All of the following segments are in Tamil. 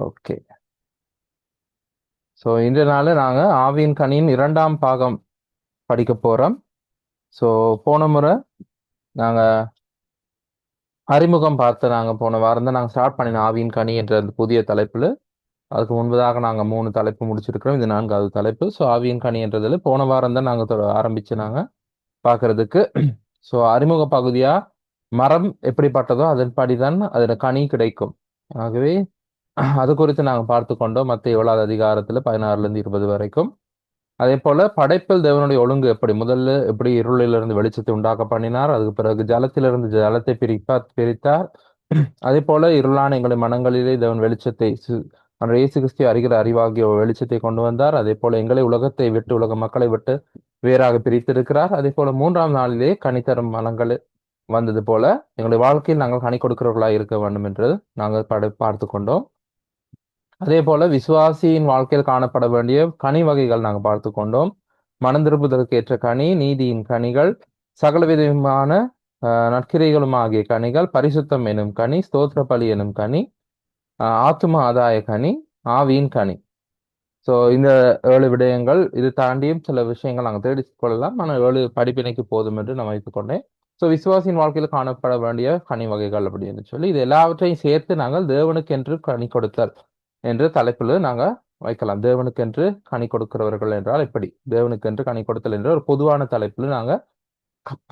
ஓகே. ஸோ இன்றைய நாள் நாங்கள் ஆவியின் கனியின் 2ஆம் பாகம் படிக்க போகிறோம். ஸோ போன முறை நாங்கள் அறிமுகம் பார்த்து நாங்கள் போன வாரம் தான் நாங்கள் ஸ்டார்ட் பண்ணின ஆவியின் கனி என்ற அந்த புதிய தலைப்பில். அதுக்கு முன்பதாக நாங்கள் 3 தலைப்பு முடிச்சிருக்கிறோம். இது 4வது தலைப்பு. ஸோ ஆவியின் கனி என்றதில் போன வாரம் தான் நாங்கள் ஆரம்பித்து நாங்கள் பார்க்கறதுக்கு. ஸோ அறிமுக பகுதியாக மரம் எப்படிப்பட்டதோ அதன்படி தான் அதில் கனி கிடைக்கும். ஆகவே அது குறித்து நாங்கள் பார்த்து கொண்டோம். மத்திய 7வது அதிகாரத்தில் 16லேருந்து 20 வரைக்கும். அதே போல படைப்பில் தேவனுடைய ஒழுங்கு எப்படி இருளிலிருந்து வெளிச்சத்தை உண்டாக்க பண்ணினார், அதுக்கு பிறகு ஜலத்திலிருந்து ஜலத்தை பிரித்தார். அதே போல இருளான எங்களை மனங்களிலே தேவன் வெளிச்சத்தை இயேசு கிறிஸ்து அறிகிற அறிவாகிய வெளிச்சத்தை கொண்டு வந்தார். அதே போல எங்களை உலகத்தை விட்டு உலக மக்களை விட்டு வேறாக பிரித்திருக்கிறார். அதே போல 3ஆம் நாளிலே கனித்தரும் மலங்கள் வந்தது போல எங்களுடைய வாழ்க்கையில் நாங்கள் கனி கொடுக்கிறவர்களாக இருக்க வேண்டும் என்று நாங்கள் பார்த்து கொண்டோம். அதே போல விசுவாசியின் வாழ்க்கையில் காணப்பட வேண்டிய கனி வகைகள் நாங்கள் பார்த்து கொண்டோம். மனம் திரும்புவதற்கு ஏற்ற கனி, நீதியின் கனிகள், சகலவிதமான நற்கிரைகளும் ஆகிய கனிகள், பரிசுத்தம் எனும் கனி, ஸ்தோத்திர பலி எனும் கனி, ஆத்தும ஆதாய கனி, ஆவியின் கனி. ஸோ இந்த 7 விடயங்கள். இது தாண்டியும் சில விஷயங்கள் நாங்கள் தேடி கொள்ளலாம். ஆனால் 7 படிப்பினைக்கு போதும் என்று நான் வைத்துக்கொண்டேன். ஸோ விசுவாசியின் வாழ்க்கையில் காணப்பட வேண்டிய கனி வகைகள் அப்படின்னு சொல்லி இது எல்லாவற்றையும் சேர்த்து நாங்கள் தேவனுக்கென்று கனி கொடுத்தல் என்ற தலைப்பில் நாங்கள் வைக்கலாம். தேவனுக்கென்று கனி கொடுக்கிறவர்கள் என்றால் எப்படி, தேவனுக்கென்று கனி கொடுத்தல் என்ற ஒரு பொதுவான தலைப்பில் நாங்கள்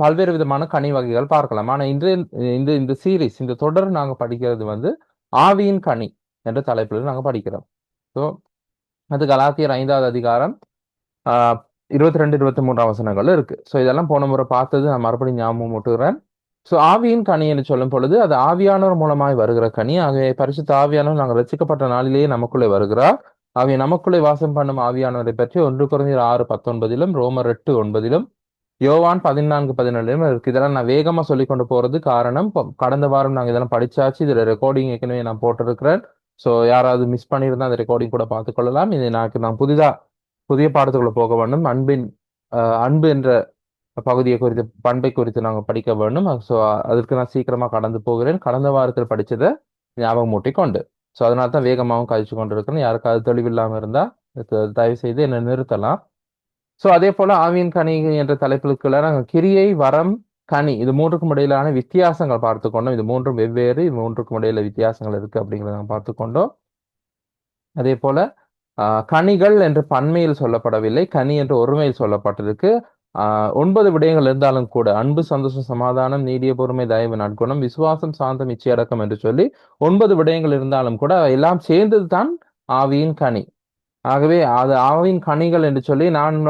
பல்வேறு விதமான கனி வகைகள் பார்க்கலாம். ஆனால் இன்றைய இந்த சீரீஸ், இந்த தொடர் நாங்கள் படிக்கிறது ஆவியின் கனி என்ற தலைப்பில் நாங்கள் படிக்கிறோம். ஸோ அது கலாத்தியர் 5வது அதிகாரம் 22, 23 வசனங்கள் இருக்கு. ஸோ இதெல்லாம் போன முறை பார்த்தது நான் மறுபடியும் ஞாபகம் ஊட்டுகிறேன். ஸோ ஆவியின் கனி என்று சொல்லும் பொழுது அது ஆவியானவர் மூலமாய் வருகிற கனி. ஆகவே பரிசுத்த ஆவியானவர் நாங்கள் ரசிக்கப்பட்ட நாளிலேயே நமக்குள்ளே வருகிறார். ஆகவே நமக்குள்ளே வாசம் பண்ணும் ஆவியானவரை பற்றி 1 கொரிந்தியர் 6:19, ரோமர் 8:9, யோவான் 14:17 இருக்கு. இதெல்லாம் நான் வேகமா சொல்லி கொண்டு போறது காரணம், கடந்த வாரம் நாங்கள் இதெல்லாம் படிச்சாச்சு. இதுல ரெக்கார்டிங் ஏற்கனவே நான் போட்டிருக்கிறேன். ஸோ யாராவது மிஸ் பண்ணியிருந்தா அந்த ரெக்கார்டிங் கூட பார்த்துக்கொள்ளலாம். இது நான் புதிய பாடத்துக்குள்ள போக வேண்டும். அன்பு என்ற பகுதியை குறித்து, பண்பை குறித்து நாங்கள் படிக்க வேண்டும். ஸோ அதற்கு நான் சீக்கிரமா கடந்து போகிறேன். கடந்த வாரத்தில் படிச்சதை ஞாபகம் மூட்டி கொண்டு, ஸோ அதனால தான் வேகமாகவும் கழிச்சு கொண்டு இருக்கிறேன். யாருக்காவது தெளிவில்லாமல் இருந்தா தயவு செய்து என்னை நிறுத்தலாம். ஸோ அதே போல ஆவியின் கனி என்ற தலைப்பிற்குள்ள நாங்கள் கிரியை, வரம், கனி இது 3க்கும் இடையிலான வித்தியாசங்கள் பார்த்து கொண்டோம். இது 3ம் வெவ்வேறு, இது 3க்கும் இடையில வித்தியாசங்கள் இருக்கு அப்படிங்கிறத நாங்கள் பார்த்து கொண்டோம். அதே போல கனிகள் என்று பன்மையில் சொல்லப்படவில்லை, கனி என்று ஒருமையில் சொல்லப்பட்டிருக்கு. 9 விடயங்கள் இருந்தாலும் கூட அன்பு, சந்தோஷம், சமாதானம், நீடிய பொறுமை, தயவு, நற்குணம், விசுவாசம், சாந்தம், இச்சையடக்கம் என்று சொல்லி 9 விடயங்கள் இருந்தாலும் கூட எல்லாம் சேர்ந்தது தான் ஆவியின் கனி. ஆகவே அது ஆவியின் கனிகள் என்று சொல்லி நான்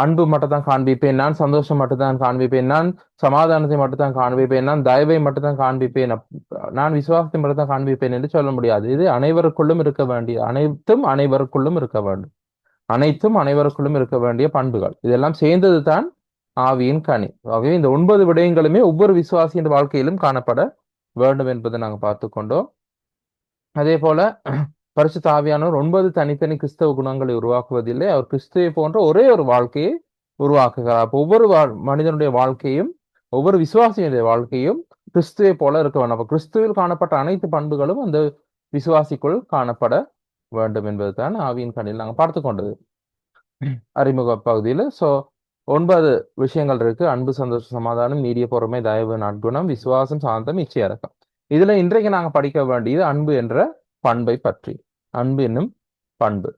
அன்பு மட்டும் தான் காண்பிப்பேன், நான் சந்தோஷம் மட்டும் தான் காண்பிப்பேன், நான் சமாதானத்தை மட்டும் தான் காண்பிப்பேன், நான் தயவை மட்டும் தான் காண்பிப்பேன், நான் விசுவாசத்தை மட்டும் தான் காண்பிப்பேன் என்று சொல்ல முடியாது. இது அனைவருக்குள்ளும் இருக்க வேண்டிய, அனைவருக்குள்ளும் இருக்க வேண்டும், அனைத்தும் அனைவருக்குள்ளும் இருக்க வேண்டிய பண்புகள். இதெல்லாம் சேர்ந்தது தான் ஆவியின் கனி. ஆகவே இந்த 9 விடயங்களுமே ஒவ்வொரு விசுவாசியின் வாழ்க்கையிலும் காணப்பட வேண்டும் என்பதை நாங்கள் பார்த்து கொண்டோம். அதே போல பரிசுத்த ஆவியானவர் 9 தனித்தனி கிறிஸ்தவ குணங்களை உருவாக்குவதில்லை. அவர் கிறிஸ்துவை போன்ற ஒரே ஒரு வாழ்க்கையை உருவாக்குகிறார். ஒவ்வொரு மனிதனுடைய வாழ்க்கையும், ஒவ்வொரு விசுவாசியுடைய வாழ்க்கையும் கிறிஸ்துவை போல இருக்க வேண்டும். அப்ப கிறிஸ்துவில் காணப்பட்ட அனைத்து பண்புகளும் அந்த விசுவாசிக்குள் காணப்பட வேண்டும் என்பதுதான் ஆவியின் கனியில் நாங்கள் பார்த்து கொண்டது அறிமுக பகுதியில். ஸோ 9 விஷயங்கள் இருக்கு. அன்பு, சந்தோஷம், சமாதானம், நீடிய பொறுமை, தயவு, நற்குணம், விசுவாசம், சாந்தம், இச்சையடக்கம். இதுல இன்றைக்கு நாங்க படிக்க வேண்டியது அன்பு என்ற பண்பை பற்றி. அன்பு என்னும் பண்பு.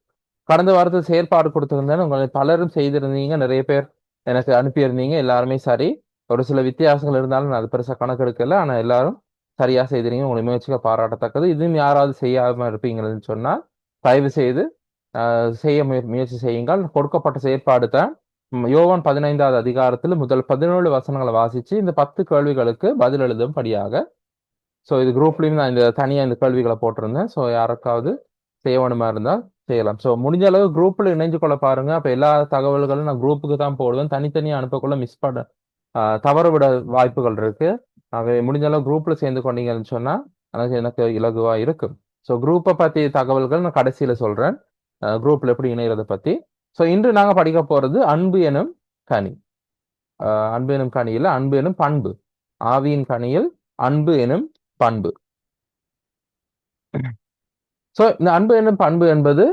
கடந்த வாரத்தில் செயற்பாடு கொடுத்திருந்தேன். உங்களை பலரும் செய்திருந்தீங்க, நிறைய பேர் எனக்கு அனுப்பியிருந்தீங்க. எல்லாருமே சரி. ஒரு சில வித்தியாசங்கள் இருந்தாலும் நான் அது பெருசா கணக்கெடுக்கல. ஆனா எல்லாரும் சரியா செய்திருந்தீங்க. உங்களை முயற்சிக்க பாராட்டத்தக்கது. இதுவும் யாராவது செய்யாம இருப்பீங்கன்னு சொன்னா தயவு செய்து செய்ய முயற்சி செய்யுங்கள். கொடுக்கப்பட்ட செயற்பாடு தான் யோவான் 15வது அதிகாரத்தில் முதல் 17 வசனங்களை வாசிச்சு இந்த 10 கேள்விகளுக்கு பதில் எழுதும்படியாக. ஸோ இது குரூப்லயும் நான் தனியா இந்த கேள்விகளை போட்டிருந்தேன். ஸோ யாருக்காவது செய்ய வேணுமா இருந்தால் செய்யலாம். ஸோ முடிஞ்ச அளவு குரூப்ல இணைஞ்சு கொள்ள பாருங்க. அப்ப எல்லா தகவல்களும் நான் குரூப்புக்கு தான் போடுவேன். தனித்தனியா அனுப்பக்குள்ள தவறு விட வாய்ப்புகள் இருக்கு. ஆகவே முடிஞ்ச அளவு குரூப்ல சேர்ந்து கொண்டீங்கன்னு சொன்னா எனக்கு இலகுவா இருக்கும். ஸோ குரூப்பை பத்தி தகவல்கள் நான் கடைசியில சொல்றேன், குரூப்ல எப்படி இணையறதை பத்தி. ஸோ இன்று நாங்க படிக்க போறது அன்பு எனும் கனி. அன்பு எனும் கனியில் அன்பு எனும் பண்பு. ஆவியின் கனியில் அன்பு எனும் பண்பு. சோ இந்த அன்பு என்னும் பண்பு என்பது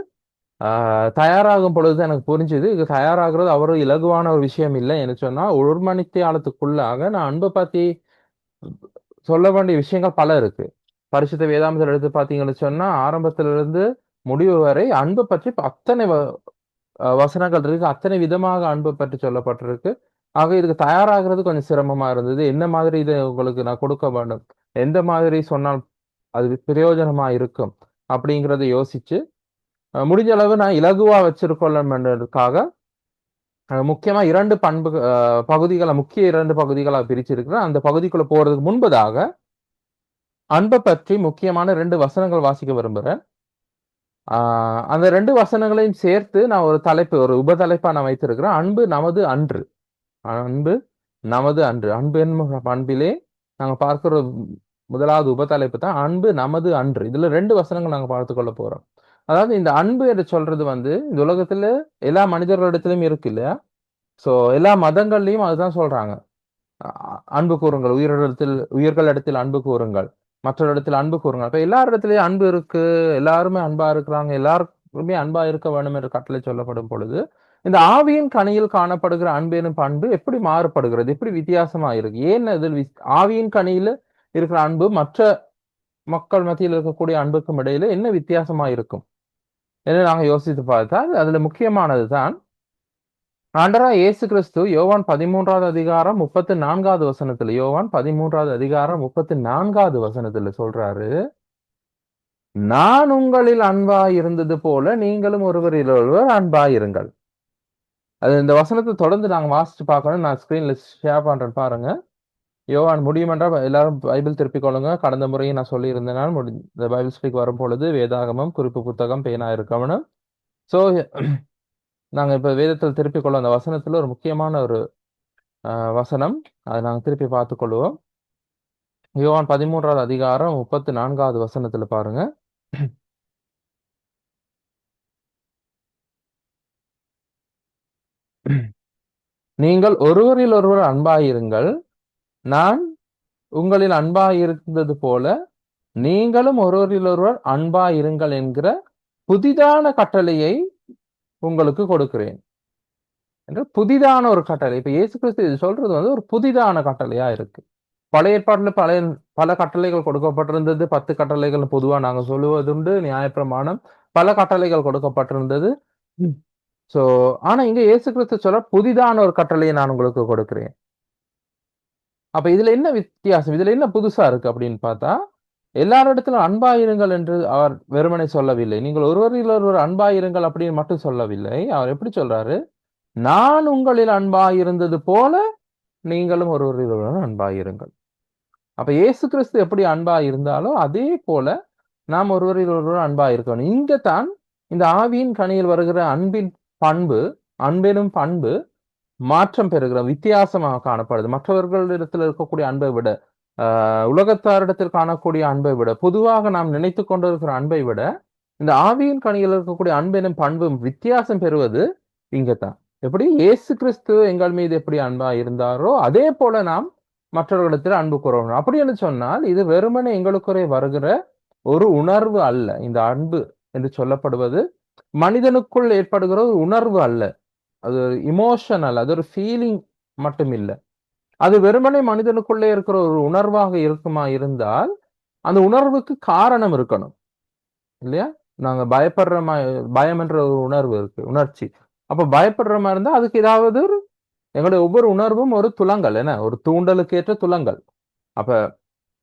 தயாராகும் பொழுது எனக்கு புரிஞ்சுது. இது தயாராகிறது அவ்வளவு இலகுவான ஒரு விஷயம் இல்லை என்று சொன்னா, ஒரு மணித்தியாலத்துக்குள்ளாக நான் அன்பை பத்தி சொல்ல வேண்டிய விஷயங்கள் பல இருக்கு. பரிசுத்த வேதாந்தத்தில் எடுத்து பார்த்தீங்கன்னு சொன்னா, ஆரம்பத்திலிருந்து முடிவு வரை அன்பை பற்றி அத்தனை வசனங்கள் இருக்கு. அத்தனை விதமாக அன்பை பற்றி சொல்லப்பட்டிருக்கு. ஆக இதுக்கு தயாராகிறது கொஞ்சம் சிரமமா இருந்தது. என்ன மாதிரி இதை உங்களுக்கு நான் கொடுக்க வேண்டும்? எந்த மாதிரி சொன்னால் அது பிரயோஜனமா இருக்கும்? அப்படிங்கிறத யோசிச்சு, முடிஞ்ச அளவு நான் இலகுவா வச்சிருக்கொள்ளணும்ன்றதுக்காக, முக்கியமா 2 பகுதிகள முக்கிய 2 பகுதிகளா பிரிச்சிருக்கிறேன். அந்த பகுதிக்குள்ள போறதுக்கு முன்பதாக, அன்பை பற்றி முக்கியமான 2 வசனங்கள் வாசிக்க விரும்புறேன். ஆ அந்த 2 வசனங்களையும் சேர்த்து நான் ஒரு தலைப்பு, ஒரு உபதலைப்பா நான் வைத்திருக்கிறேன். அன்பு நமது அன்று. அன்பு நமது அன்று. அன்பு என்னும் பண்பிலே நாங்க பார்க்கிற முதலாவது உபதலைப்பு தான் அன்பு நமது அன்று. இதுல 2 வசனங்கள் நாங்க பார்த்துக் கொள்ள போறோம். அதாவது இந்த அன்பு என்று சொல்றது வந்து, இந்த உலகத்துல எல்லா மனிதர்களிடத்திலும் இருக்கு இல்லையா? சோ எல்லா மதங்கள்லயும் அதுதான் சொல்றாங்க. அன்பு கூறுங்கள். உயிர்களிடத்தில் அன்பு கூறுங்கள். மற்றவரிடத்தில் அன்பு கூறுங்கள். அப்ப எல்லாரிடத்திலயும் அன்பு இருக்கு. எல்லாருமே அன்பா இருக்கிறாங்க. எல்லாருமே அன்பா இருக்க வேண்டும் என்று கட்டளை சொல்லப்படும் பொழுது, இந்த ஆவியின் கனியில் காணப்படுகிற அன்பு எனும் பண்பு எப்படி மாறுபடுகிறது? எப்படி வித்தியாசமா இருக்கு? ஏன் இதில் ஆவியின் கனியில இருக்கிற அன்பு மற்ற மக்கள் மத்தியில் இருக்கக்கூடிய அன்புக்கும் இடையில என்ன வித்தியாசமா இருக்கும்? என்று நாங்க யோசித்து பார்த்தால், அதுல முக்கியமானது தான் ஆண்டவராய் இயேசு கிறிஸ்து யோவான் 13வது அதிகாரம் 34வது வசனத்துல, யோவான் 13வது அதிகாரம் 34வது வசனத்துல சொல்றாரு, நான் உங்களில் அன்பாய் இருந்தது போல நீங்களும் ஒருவரில் ஒருவர் அன்பாய் இருங்கள். அது இந்த வசனத்தை தொடர்ந்து நாங்க வாசிச்சு பார்க்கணும். நான் ஸ்கிரீன்ல ஷேர் பண்றேன் பாருங்க. யோவான் முடியுமென்றால் எல்லாரும் பைபிள் திருப்பிக் கொள்ளுங்க. கடந்த முறையும் நான் சொல்லியிருந்தேன். இந்த பைபிள் ஸ்பீக் வரும் பொழுது வேதாகமம், குறிப்பு புத்தகம், பேனா இருக்கணும். சோ நாங்க இப்ப வேதத்தில் திருப்பிக் கொள்ள அந்த வசனத்துல ஒரு முக்கியமான ஒரு வசனம். அதை நாங்க திருப்பி பார்த்துக் கொள்வோம். யோவான் 13வது அதிகாரம் 34வது வசனத்துல பாருங்க. நீங்கள் ஒருவரில் ஒருவர் அன்பாயிருங்கள். நான் உங்களில் அன்பாயிருந்தது போல நீங்களும் ஒருவரில் ஒருவர் அன்பாயிருங்கள் என்கிற புதிதான கட்டளையை உங்களுக்கு கொடுக்கிறேன் என்று. புதிதான ஒரு கட்டளை. இப்ப இயேசு கிறிஸ்து இது சொல்றது வந்து ஒரு புதிதான கட்டளையா இருக்கு. பழைய ஏற்பாட்டுல பல கட்டளைகள் கொடுக்கப்பட்டிருந்தது. 10 கட்டளைகள் பொதுவா நாங்க சொல்லுவதுண்டு. நியாயப்பிரமாணம் பல கட்டளைகள் கொடுக்கப்பட்டிருந்தது. சோ ஆனா இங்க இயேசு கிறிஸ்து சொல்ற புதிதான ஒரு கட்டளையை நான் உங்களுக்கு கொடுக்கிறேன். அப்ப இதுல என்ன வித்தியாசம்? இதுல என்ன புதுசா இருக்கு அப்படின்னு பார்த்தா, எல்லாரிடத்திலும் அன்பாயிருங்கள் என்று அவர் வெறுமனே சொல்லவில்லை. நீங்கள் ஒருவரில் ஒருவர் அன்பாயிருங்கள் அப்படின்னு மட்டும் சொல்லவில்லை. அவர் எப்படி சொல்றாரு? நான் உங்களில் அன்பாயிருந்தது போல நீங்களும் ஒருவரில் ஒருவர் அன்பாயிருங்கள். அப்ப இயேசு கிறிஸ்து எப்படி அன்பா இருந்தாலோ அதே போல நாம் ஒருவரில் ஒருவர் அன்பா இருக்கணும். இங்க தான் இந்த ஆவியின் கனியில் வருகிற அன்பின் பண்பு, அன்பெனும் பண்பு மாற்றம் பெறுகிற வித்தியாசமாக காணப்படுது. மற்றவர்களிடத்தில் இருக்கக்கூடிய அன்பை விட, உலகத்தாரிடத்தில் காணக்கூடிய அன்பை விட, பொதுவாக நாம் நினைத்து கொண்டிருக்கிற அன்பை விட, இந்த ஆவியின் கனியில் இருக்கக்கூடிய அன்பெனும் பண்பு வித்தியாசம் பெறுவது இங்கத்தான். எப்படி இயேசு கிறிஸ்து எங்கள் மீது எப்படி அன்பா இருந்தாரோ அதே போல நாம் மற்றவர்களிடத்தில் அன்பு கூறணும். அப்படி என்று சொன்னால் இது வெறுமனே எங்களுக்குறை வருகிற ஒரு உணர்வு அல்ல. இந்த அன்பு என்று சொல்லப்படுவது மனிதனுக்குள் ஏற்படுகிற ஒரு உணர்வு அல்ல. அது இமோஷனல், அது ஒரு ஃபீலிங் மட்டும் இல்லை. அது வெறுமனே மனிதனுக்குள்ளே இருக்கிற ஒரு உணர்வாக இருக்குமா இருந்தால் அந்த உணர்வுக்கு காரணம் இருக்கணும் இல்லையா? நாங்க பயம் என்ற ஒரு உணர்வு இருக்கு, உணர்ச்சி. அப்ப பயப்படுற மாதிரி இருந்தா அதுக்கு ஏதாவது ஒரு, எங்களுடைய ஒவ்வொரு உணர்வும் ஒரு துலங்கல், என்ன ஒரு தூண்டலுக்கு ஏற்ற துலங்கல். அப்ப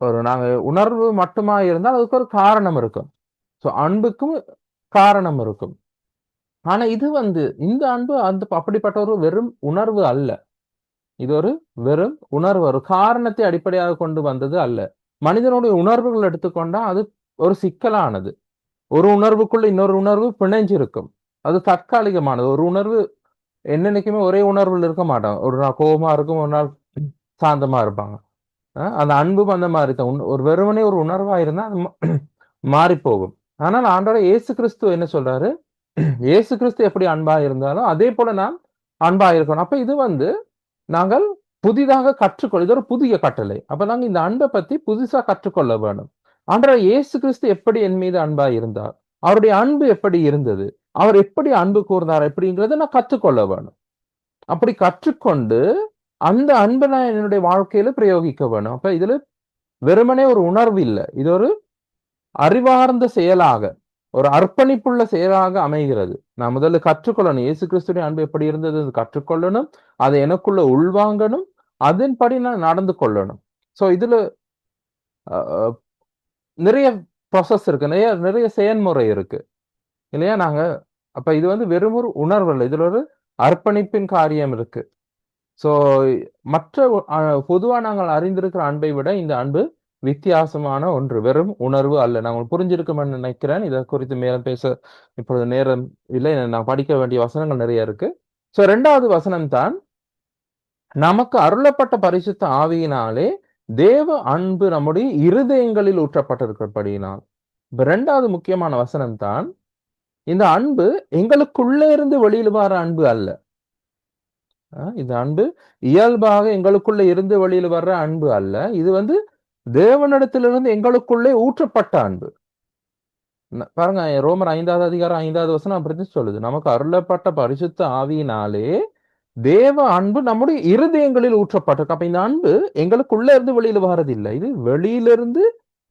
ஒரு நாங்க உணர்வு மட்டுமா இருந்தால் அதுக்கு ஒரு காரணம் இருக்கும். சோ அன்புக்கும் காரணம் இருக்கும். ஆனா இது வந்து இந்த அன்பு அப்படிப்பட்ட ஒரு வெறும் உணர்வு அல்ல. இது ஒரு வெறும் உணர்வு, ஒரு காரணத்தை அடிப்படையாக கொண்டு வந்தது அல்ல. மனிதனுடைய உணர்வுகள் எடுத்துக்கொண்டா அது ஒரு சிக்கலானது. ஒரு உணர்வுக்குள்ள இன்னொரு உணர்வு பிணைஞ்சிருக்கும். அது தற்காலிகமானது. ஒரு உணர்வு என்னைக்குமே ஒரே உணர்வில் இருக்க மாட்டாங்க. ஒரு நாள் கோபமா இருக்கும், ஒரு நாள் சாந்தமா இருப்பாங்க. அந்த அன்பும் அந்த மாதிரி தான். ஒரு வெறுமனே ஒரு உணர்வா இருந்தா அது மாறி போகும். ஆனால் ஆண்டவர் இயேசு கிறிஸ்து என்ன சொல்றாரு? இயேசு கிறிஸ்து எப்படி அன்பா இருந்தாலும் அதே போல நாம் அன்பா இருக்கணும். அப்ப இது வந்து நாங்கள் புதிதாக கற்றுக்கொள்ள, இது ஒரு புதிய கட்டளை. அப்ப நாங்க இந்த அன்பை பத்தி புதுசா கற்றுக்கொள்ள வேணும். ஆண்டவர் இயேசு கிறிஸ்து எப்படி என் மீது அன்பா இருந்தார்? அவருடைய அன்பு எப்படி இருந்தது, அவர் எப்படி அன்பு கூர்ந்தார் எப்படிங்கிறத நான் கற்றுக்கொள்ள வேணும். அப்படி கற்றுக்கொண்டு அந்த அன்பை நான் என்னுடைய வாழ்க்கையில பிரயோகிக்க வேணும். அப்ப இதுல வெறுமனே ஒரு உணர்வு இல்ல, இது ஒரு அறிவார்ந்த செயலாக, ஒரு அர்ப்பணிப்புள்ள செயலாக அமைகிறது. நான் முதல்ல கற்றுக்கொள்ளணும், இயேசு கிறிஸ்துவின் அன்பு எப்படி இருந்தது கற்றுக்கொள்ளணும், அதை எனக்குள்ள உள்வாங்கணும், அதன்படி நான் நடந்து கொள்ளணும். சோ இதுல அஹ், நிறைய ப்ராசஸ் இருக்கு, நிறைய நிறைய செயல்முறை இருக்கு இல்லையா? அப்ப இது வந்து வெறும் ஒரு உணர்வு இல்லை, இதுல ஒரு அர்ப்பணிப்பின் காரியம் இருக்கு. சோ மற்ற பொதுவா நாங்கள் அறிந்திருக்கிற அன்பை விட இந்த அன்பு வித்தியாசமான ஒன்று, வெறும் உணர்வு அல்ல. நான் உங்களுக்கு புரிஞ்சிருக்குமென்னு நினைக்கிறேன். இதை குறித்து மேலும் பேச இப்பொழுது நேரம் இல்லை, நான் படிக்க வேண்டிய வசனங்கள் நிறைய இருக்கு. சோ 2வது வசனம் தான், நமக்கு அருளப்பட்ட பரிசுத்த ஆவியினாலே தேவ அன்பு நம்முடைய இருதயங்களில் ஊற்றப்பட்டிருக்கிறபடியினால். இப்ப 2வது முக்கியமான வசனம் தான், இந்த அன்பு எங்களுக்குள்ளே இருந்து வெளியில் வர அன்பு அல்ல. இந்த அன்பு இயல்பாக எங்களுக்குள்ள இருந்து வெளியில் வர்ற அன்பு அல்ல, இது வந்து தேவனிடத்திலிருந்து எங்களுக்குள்ளே ஊற்றப்பட்ட அன்பு. பாருங்க, ரோமர் 5வது அதிகாரம் 5வது வசனம் அப்படி சொல்லுது, நமக்கு அருளப்பட்ட பரிசுத்த ஆவியினாலே தேவ அன்பு நம்முடைய இருதயங்களில் ஊற்றப்பட்டிருக்கு. அப்ப இந்த அன்பு எங்களுக்குள்ள இருந்து வெளியில வர்றதில்லை, இது வெளியிலிருந்து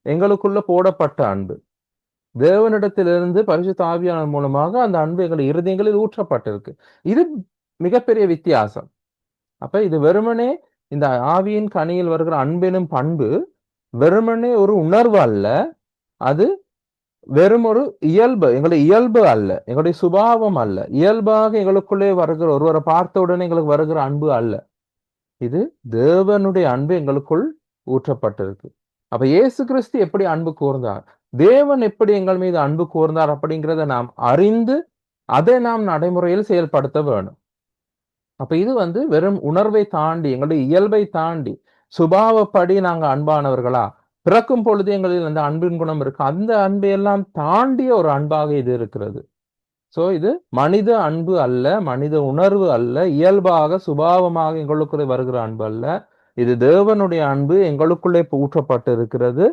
எங்களுக்குள்ள போடப்பட்ட அன்பு. தேவனிடத்திலிருந்து பரிசுத்த ஆவியானவர் மூலமாக அந்த அன்பு எங்கள் இருதயங்களில் ஊற்றப்பட்டிருக்கு. இது மிகப்பெரிய வித்தியாசம். அப்ப இது வெறுமனே இந்த ஆவியின் கனியில் வருகிற அன்பெனும் பண்பு வெறுமனே ஒரு உணர்வு அல்ல, அது வெறும் ஒரு இயல்பு, எங்களுடைய இயல்பு அல்ல, எங்களுடைய சுபாவம் அல்ல, இயல்பாக எங்களுக்குள்ளே வருகிற ஒருவரை பார்த்த உடனே எங்களுக்கு வருகிற அன்பு அல்ல, இது தேவனுடைய அன்பு எங்களுக்குள் ஊற்றப்பட்டிருக்கு. அப்ப இயேசு கிறிஸ்து எப்படி அன்பு கூர்ந்தார், தேவன் எப்படி எங்கள் மீது அன்பு கூர்ந்தார் அப்படிங்கிறத நாம் அறிந்து அதை நாம் நடைமுறையில் செயல்படுத்த வேணும். அப்ப இது வந்து வெறும் உணர்வை தாண்டி, எங்களுடைய இயல்பை தாண்டி, சுபாவப்படி நாங்க அன்பானவர்களா, பிறக்கும் பொழுது எங்களில் அந்த அன்பின் குணம் இருக்கு, அந்த அன்பை எல்லாம் தாண்டிய ஒரு அன்பாக இது இருக்கிறது. சோ இது மனித அன்பு அல்ல, மனித உணர்வு அல்ல, இயல்பாக சுபாவமாக எங்களுக்குள்ளே வருகிற அன்பு அல்ல, இது தேவனுடைய அன்பு எங்களுக்குள்ளே ஊற்றப்பட்டு இருக்கிறது.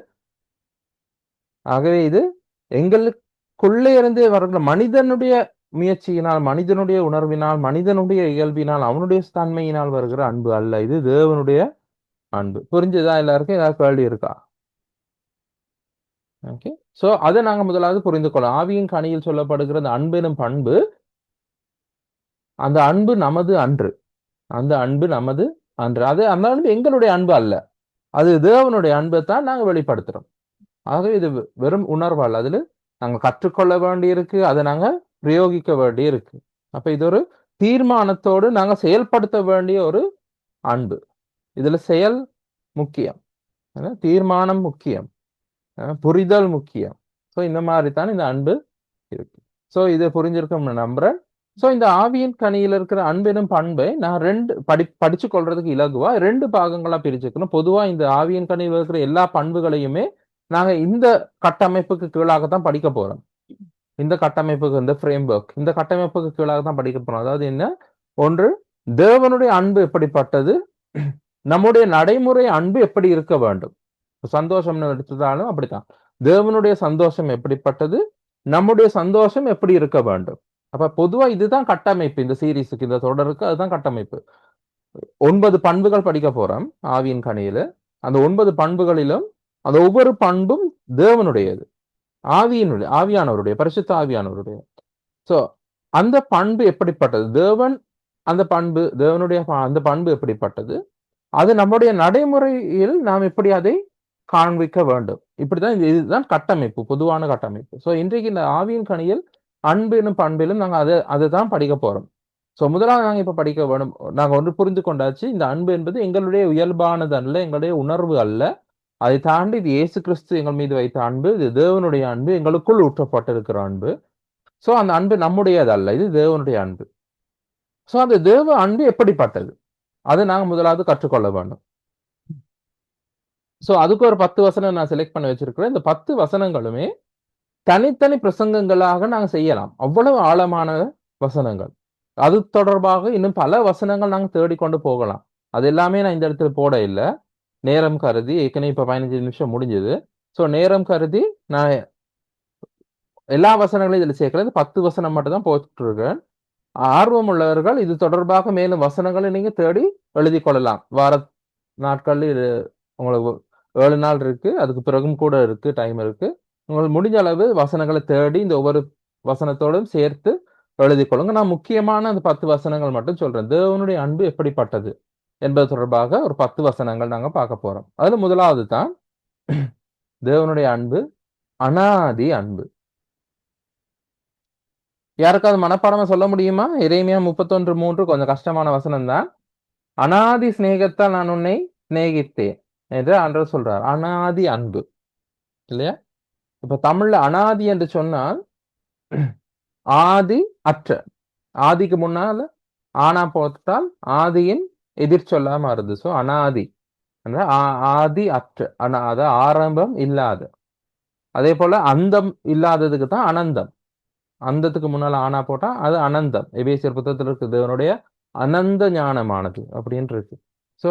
ஆகவே இது எங்களுக்குள்ளே இருந்து வருகிற மனிதனுடைய முயற்சியினால், மனிதனுடைய உணர்வினால், மனிதனுடைய இயல்பினால், அவனுடைய தன்மையினால் வருகிற அன்பு அல்ல, இது தேவனுடைய அன்பு. புரிஞ்சுதா எல்லாருக்கும்? ஏதாவது கேள்வி இருக்கா? ஓகே. சோ அதை நாங்க முதலாவது புரிந்து கொள்ளலாம். ஆவியின் கனியில் சொல்லப்படுகிற அந்த அன்பெனும் பண்பு, அந்த அன்பு நமது அன்று, அந்த அன்பு நமது அன்று, அது அந்த அன்பு எங்களுடைய அன்பு அல்ல, அது தேவனுடைய அன்பை தான் நாங்க வெளிப்படுத்துறோம். ஆகவே இது வெறும் உணர்வு அல்ல, அதுல நாங்க கற்றுக்கொள்ள வேண்டி இருக்கு, அதை நாங்க பிரயோகிக்க வேண்டி இருக்கு. அப்ப இது ஒரு தீர்மானத்தோடு நாங்க செயல்படுத்த வேண்டிய ஒரு அன்பு. இதுல செயல் முக்கியம், தீர்மானம் முக்கியம், புரிதல் முக்கியம். சோ இந்த மாதிரி தான் இந்த அன்பு இருக்கு. சோ இதை புரிஞ்சிருக்கும் நம்புறேன். சோ இந்த ஆவியின் கனியில இருக்கிற அன்பெனும் பண்பை நான் படிச்சு கொள்றதுக்கு இலகுவா 2 பாகங்களா பிரிச்சுக்கணும். பொதுவா இந்த ஆவியின் கனியில் இருக்கிற எல்லா பண்புகளையுமே நாங்க இந்த கட்டமைப்புக்கு கீழாகத்தான் படிக்க போறோம். இந்த கட்டமைப்புக்கு, இந்த ஃப்ரேம்வொர்க், இந்த கட்டமைப்புக்கு கீழாக தான் படிக்க போறோம். அதாவது என்ன, ஒன்று தேவனுடைய அன்பு எப்படிப்பட்டது, நம்முடைய நடைமுறை அன்பு எப்படி இருக்க வேண்டும். சந்தோஷம்னு எடுத்ததாலும் அப்படித்தான், தேவனுடைய சந்தோஷம் எப்படிப்பட்டது, நம்முடைய சந்தோஷம் எப்படி இருக்க வேண்டும். அப்ப பொதுவா இதுதான் கட்டமைப்பு, இந்த சீரீஸுக்கு, இந்த தொடருக்கு அதுதான் கட்டமைப்பு. 9 பண்புகள் படிக்க போறோம் ஆவியின் கனியில. அந்த 9 பண்புகளிலும் அந்த ஒவ்வொரு பண்பும் தேவனுடையது, ஆவியானவருடைய, பரிசுத்த ஆவியானவருடைய. சோ அந்த பண்பு எப்படிப்பட்டது, அந்த பண்பு தேவனுடைய அந்த பண்பு எப்படிப்பட்டது, அது நம்முடைய நடைமுறையில் நாம் எப்படி அதை காண்பிக்க வேண்டும். இப்படிதான், இதுதான் கட்டமைப்பு, பொதுவான கட்டமைப்பு. சோ இன்றைக்கு இந்த ஆவியின் கனியில் அன்பினும் பண்பிலும் நாங்க அதை தான் படிக்க போறோம். சோ முதலாவது நாங்க இப்ப படிக்க வேணும், நாங்க ஒன்று புரிந்து கொண்டாச்சு, இந்த அன்பு என்பது எங்களுடைய இயல்பானது அல்ல, எங்களுடைய உணர்வு அல்ல, அதை தாண்டி இது இயேசு கிறிஸ்து எங்கள் மீது வைத்த அன்பு, இது தேவனுடைய அன்பு, எங்களுக்குள் ஊற்றப்பட்டிருக்கிற அன்பு. சோ அந்த அன்பு நம்முடையது அல்ல, இது தேவனுடைய அன்பு. சோ அந்த தேவ அன்பு எப்படிப்பட்டது, அதை நாங்க முதலாவது கற்றுக்கொள்ள வேண்டும். சோ அதுக்கு ஒரு 10 வசனம் நான் செலக்ட் பண்ணி வச்சிருக்கிறேன். இந்த 10 வசனங்களுமே தனித்தனி பிரசங்கங்களாக நாங்க செய்யலாம், அவ்வளவு ஆழமான வசனங்கள். அது தொடர்பாக இன்னும் பல வசனங்கள் நாங்க தேடிக்கொண்டு போகலாம். அது எல்லாமே நான் இந்த இடத்துல போட இல்லை, நேரம் கருதி. ஏற்கனவே இப்ப 15 நிமிஷம் முடிஞ்சது. சோ நேரம் கருதி நான் எல்லா வசனங்களையும் இதுல சேர்க்கல, 10 வசனம் மட்டும் தான் போட்டுருக்கேன். ஆர்வம் உள்ளவர்கள் இது தொடர்பாக மேலும் வசனங்களை நீங்க தேடி எழுதி கொள்ளலாம். வார நாட்கள்ல இது உங்களுக்கு 7 நாள் இருக்கு, அதுக்கு பிறகும் கூட இருக்கு, டைம் இருக்கு. உங்களுக்கு முடிஞ்ச அளவு வசனங்களை தேடி இந்த ஒவ்வொரு வசனத்தோடும் சேர்த்து எழுதி கொள்ளுங்க. நான் முக்கியமான அந்த 10 வசனங்கள் மட்டும் சொல்றேன். தேவனுடைய அன்பு எப்படிப்பட்டது என்பது தொடர்பாக ஒரு 10 வசனங்கள் நாங்க பார்க்க போறோம். அதுல முதலாவது தான் தேவனுடைய அன்பு அனாதி அன்பு. யாருக்காவது மனப்பாடமா சொல்ல முடியுமா? எரேமியா 31:3 கொஞ்சம் கஷ்டமான வசனம் தான். அனாதி சிநேகத்தால் நான் உன்னை சிநேகித்தேன் என்று ஆண்டவர் சொல்றார். அனாதி அன்பு இல்லையா? இப்ப தமிழ்ல அனாதி என்று சொன்னால் ஆதி அற்ற, ஆதிக்கு முன்னால ஆனா போட்டால் ஆதியின் எதிர் சொல்லா மாறுது. சோ அனாதி ஆதி அற்ற, அதாவது ஆரம்பம் இல்லாத. அதே போல அந்தம் இல்லாததுக்கு தான் அனந்தம். அந்தத்துக்கு முன்னால ஆனா போட்டா அது அனந்தம். எபேசியர் புத்தகத்தில் இருக்கு தேவனுடைய அனந்த ஞானமானது அப்படின்னு இருக்கு. சோ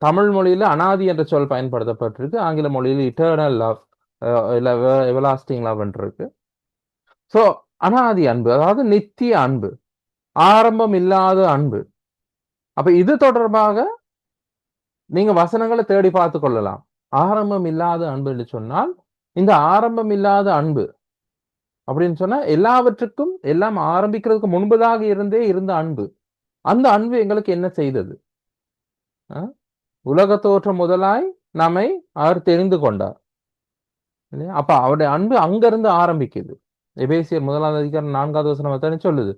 தமிழ் மொழியில அனாதி என்ற சொல் பயன்படுத்தப்பட்டிருக்கு. ஆங்கில மொழியில இட்டர்னல் லவ் இல்ல எவர்லாஸ்டிங் லவ் இருக்கு. சோ அனாதி அன்பு, அதாவது நித்திய அன்பு, ஆரம்பம் இல்லாத அன்பு. அப்ப இது தொடர்பாக நீங்க வசனங்களை தேடி பார்த்து கொள்ளலாம். ஆரம்பம் இல்லாத அன்பு என்று சொன்னால், இந்த ஆரம்பம் இல்லாத அன்பு அப்படின்னு சொன்னா எல்லாவற்றுக்கும் எல்லாம் ஆரம்பிக்கிறதுக்கு முன்பதாக இருந்த அன்பு. அந்த அன்பு எங்களுக்கு என்ன செய்தது? உலக தோற்றம் முதலாய் நம்மை அவர் தெரிந்து கொண்டார். அப்ப அவருடைய அன்பு அங்கிருந்து ஆரம்பிக்குது. எபேசியர் 1 அதிகாரம் 4 வசனம் சொல்லுது,